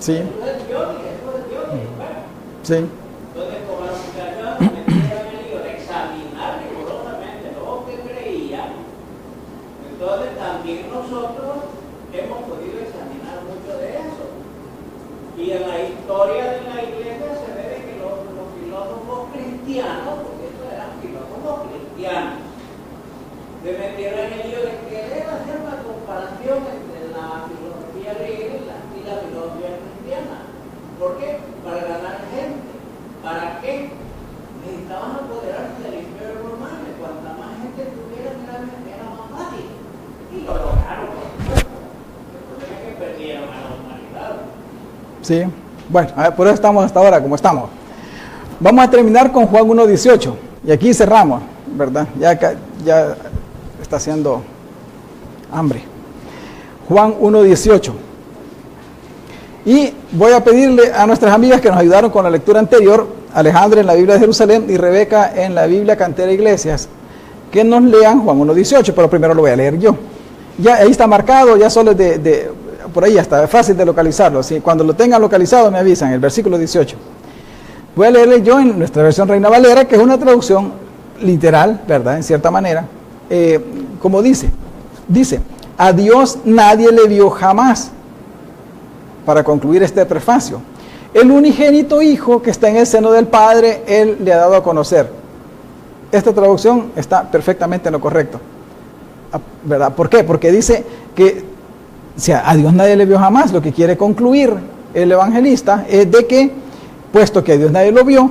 Sí. Sí. Entonces, como los muchachos se metieron en el lío de examinar rigurosamente lo que creían, entonces también nosotros hemos podido examinar mucho de eso. Y en la historia de la iglesia se ve de que los filósofos cristianos, porque estos eran filósofos cristianos, se metieron en el lío de querer hacer una comparación entre la filosofía griega y la filosofía cristiana. ¿Por qué? Para ganar gente. ¿Para qué? Necesitaban apoderarse del imperio romano. Cuanta más gente tuviera, era más fácil. Y lo lograron, por supuesto. El problema es que perdieron a la humanidad. Sí. Bueno, a ver, por eso estamos hasta ahora como estamos. Vamos a terminar con Juan 1:18. Y aquí cerramos, ¿verdad? Ya está haciendo hambre. Juan 1:18. Y voy a pedirle a nuestras amigas que nos ayudaron con la lectura anterior, Alejandra en la Biblia de Jerusalén y Rebeca en la Biblia Cantera Iglesias, que nos lean Juan 1:18, pero primero lo voy a leer yo. Ya ahí está marcado, ya solo es por ahí está, es fácil de localizarlo. ¿Sí? Cuando lo tengan localizado me avisan, el versículo 18. Voy a leerle yo en nuestra versión Reina Valera, que es una traducción literal, ¿verdad? En cierta manera, como dice, a Dios nadie le vio jamás. Para concluir este prefacio, el unigénito Hijo que está en el seno del Padre, Él le ha dado a conocer. Esta traducción está perfectamente en lo correcto, ¿verdad? ¿Por qué? Porque dice que a Dios nadie le vio jamás. Lo que quiere concluir el evangelista es de que, puesto que a Dios nadie lo vio,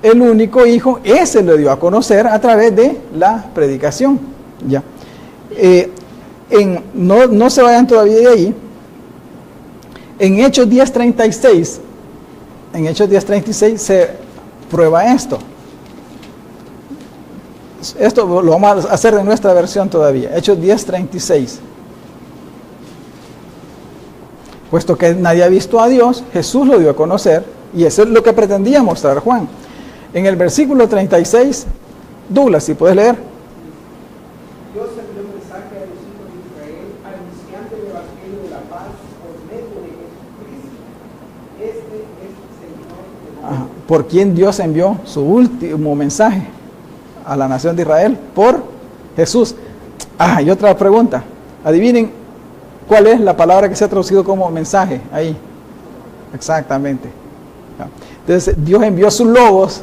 el único Hijo, ese lo dio a conocer a través de la predicación. Ya. No se vayan todavía de ahí. En Hechos 10:36 se prueba esto. Esto lo vamos a hacer de nuestra versión todavía. Hechos 10:36. Puesto que nadie ha visto a Dios, Jesús lo dio a conocer, y eso es lo que pretendía mostrar Juan. En el versículo 36 Douglas, si puedes leer. Dios envió un mensaje a los hijos de Israel anunciando el evangelio de la paz por medio de Jesucristo. Este es el Señor de la Ajá. ¿Por quién Dios envió su último mensaje a la nación de Israel? Por Jesús. Y otra pregunta. Adivinen cuál es la palabra que se ha traducido como mensaje ahí. Exactamente. Entonces, Dios envió sus logos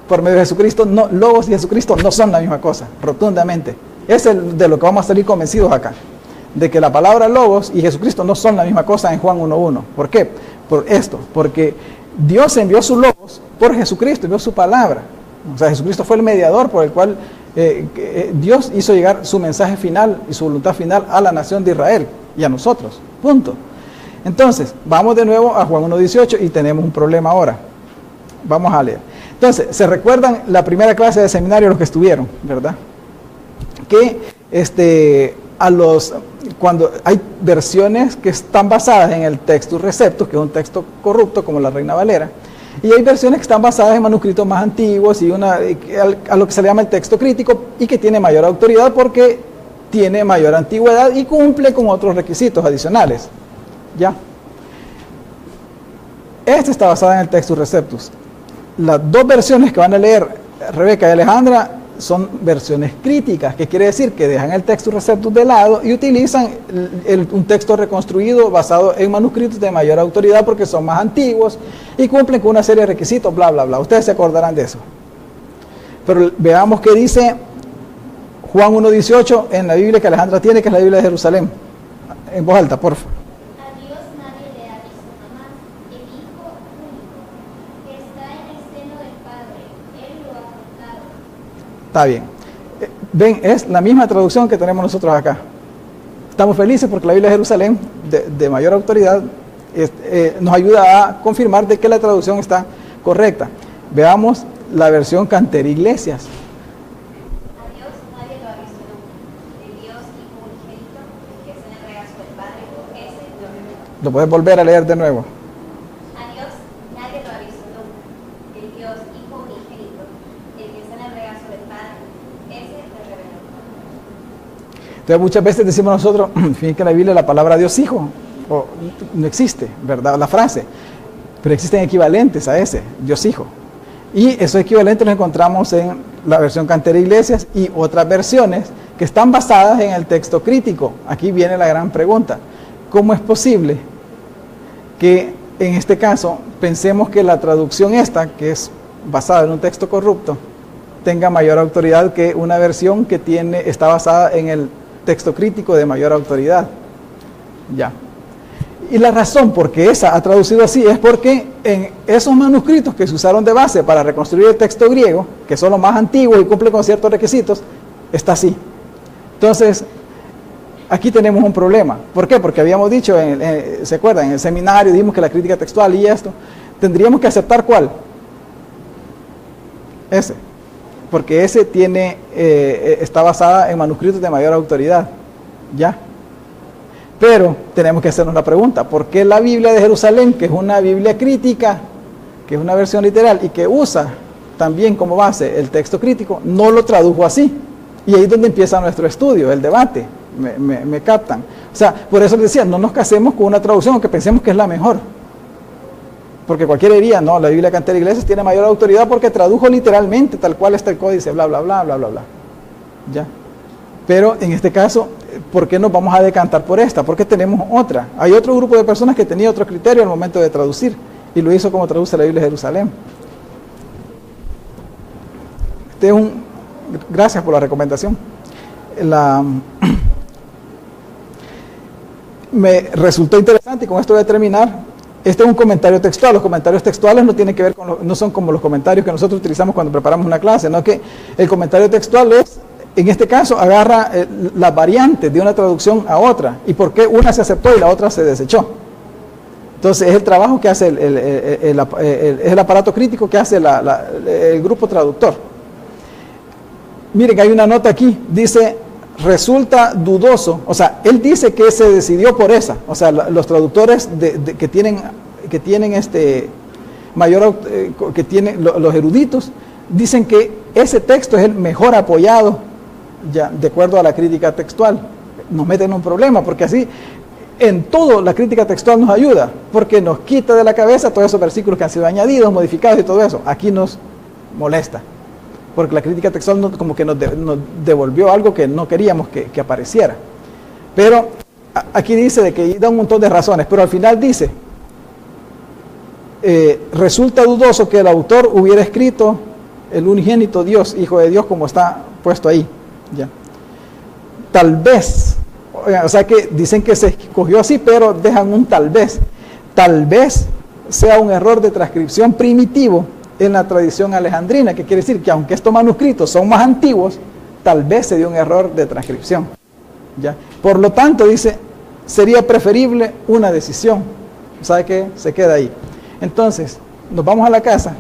por medio de Jesucristo. No, logos y Jesucristo no son la misma cosa, rotundamente. Es de lo que vamos a salir convencidos acá. De que la palabra logos y Jesucristo no son la misma cosa en Juan 1:1. ¿Por qué? Por esto. Porque Dios envió sus logos por Jesucristo, envió su palabra. O sea, Jesucristo fue el mediador por el cual Dios hizo llegar su mensaje final y su voluntad final a la nación de Israel y a nosotros. Punto. Entonces, vamos de nuevo a Juan 1:18 y tenemos un problema ahora. Vamos a leer. Entonces, ¿se recuerdan la primera clase de seminario los que estuvieron, verdad? Que cuando hay versiones que están basadas en el Textus Receptus, que es un texto corrupto como la Reina Valera, y hay versiones que están basadas en manuscritos más antiguos y a lo que se le llama el texto crítico y que tiene mayor autoridad porque tiene mayor antigüedad y cumple con otros requisitos adicionales. ¿Ya? Esta está basada en el Textus Receptus. Las dos versiones que van a leer Rebeca y Alejandra son versiones críticas, que quiere decir que dejan el Textus Receptus de lado y utilizan un texto reconstruido basado en manuscritos de mayor autoridad porque son más antiguos y cumplen con una serie de requisitos, bla, bla, bla. Ustedes se acordarán de eso. Pero veamos qué dice Juan 1:18 en la Biblia que Alejandra tiene, que es la Biblia de Jerusalén. En voz alta, por favor. A Dios nadie le ha visto jamás. El Hijo único, que está en el seno del Padre, Él lo ha contado. Está bien. Ven, es la misma traducción que tenemos nosotros acá. Estamos felices porque la Biblia de Jerusalén, de mayor autoridad, nos ayuda a confirmar de que la traducción está correcta. Veamos la versión Cantera Iglesias. A Dios nadie lo ha visto nunca. El Dios Hijo unigénito, que es en el regazo del Padre, ese lo reveló. Lo puedes volver a leer de nuevo. A Dios nadie lo ha visto nunca. El Dios Hijo unigénito, el que es en el regazo del Padre, ese lo reveló. Entonces muchas veces decimos nosotros, fíjense que en la Biblia la palabra Dios Hijo no existe, ¿verdad? La frase, pero existen equivalentes a ese, Dios Hijo. Y esos equivalentes los encontramos en la versión Cantera Iglesias y otras versiones que están basadas en el texto crítico. Aquí viene la gran pregunta. ¿Cómo es posible que en este caso pensemos que la traducción esta, que es basada en un texto corrupto, tenga mayor autoridad que una versión que está basada en el texto crítico de mayor autoridad? Ya. Y la razón por qué esa ha traducido así es porque en esos manuscritos que se usaron de base para reconstruir el texto griego, que son los más antiguos y cumplen con ciertos requisitos, está así. Entonces, aquí tenemos un problema. ¿Por qué? Porque habíamos dicho, ¿se acuerdan? En el seminario dijimos que la crítica textual y esto, tendríamos que aceptar ¿cuál? Ese. Porque ese está basada en manuscritos de mayor autoridad. ¿Ya? Pero tenemos que hacernos la pregunta, ¿por qué la Biblia de Jerusalén, que es una Biblia crítica, que es una versión literal y que usa también como base el texto crítico, no lo tradujo así? Y ahí es donde empieza nuestro estudio, el debate, me captan. O sea, por eso les decía, no nos casemos con una traducción, aunque pensemos que es la mejor. Porque cualquiera diría, no, la Biblia Cantera Iglesias tiene mayor autoridad porque tradujo literalmente, tal cual está el códice, bla, bla, bla, bla, bla, bla. ¿Ya? Pero en este caso, ¿por qué nos vamos a decantar por esta? Porque tenemos otra. Hay otro grupo de personas que tenía otro criterio al momento de traducir y lo hizo como traduce la Biblia de Jerusalén. Gracias por la recomendación. Me resultó interesante y con esto voy a terminar. Este es un comentario textual. Los comentarios textuales no tienen que ver no son como los comentarios que nosotros utilizamos cuando preparamos una clase, no, que el comentario textual es, en este caso, agarra las variantes de una traducción a otra y por qué una se aceptó y la otra se desechó. Entonces es el trabajo que hace es el aparato crítico que hace el grupo traductor. Miren, hay una nota aquí, dice, resulta dudoso, o sea, él dice que se decidió por esa, o sea, los traductores que tienen los eruditos, dicen que ese texto es el mejor apoyado, ya, de acuerdo a la crítica textual. Nos meten en un problema, porque así, en todo la crítica textual nos ayuda, porque nos quita de la cabeza todos esos versículos que han sido añadidos, modificados y todo eso. Aquí nos molesta, porque la crítica textual como que nos devolvió algo que no queríamos que apareciera. Pero aquí dice de que da un montón de razones, pero al final dice, resulta dudoso que el autor hubiera escrito el unigénito Dios, Hijo de Dios, como está puesto ahí. ¿Ya? Tal vez, o sea que dicen que se escogió así, pero dejan un tal vez. Tal vez sea un error de transcripción primitivo en la tradición alejandrina, que quiere decir que aunque estos manuscritos son más antiguos, tal vez se dio un error de transcripción. ¿Ya? Por lo tanto, dice, sería preferible una decisión. ¿Sabe qué? Se queda ahí. Entonces, nos vamos a la casa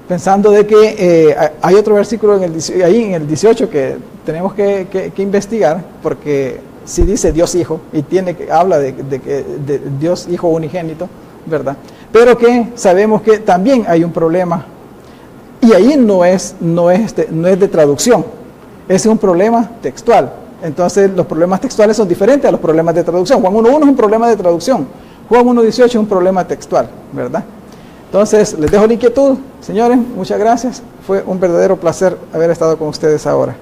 pensando de que hay otro versículo ahí en el 18 que tenemos que investigar, porque si dice Dios Hijo y habla de Dios Hijo unigénito, ¿verdad? Pero que sabemos que también hay un problema, y ahí no es de traducción, es un problema textual. Entonces los problemas textuales son diferentes a los problemas de traducción. Juan 1.1 es un problema de traducción, Juan 1.18 es un problema textual, ¿verdad? Entonces les dejo la inquietud, señores, muchas gracias, fue un verdadero placer haber estado con ustedes ahora.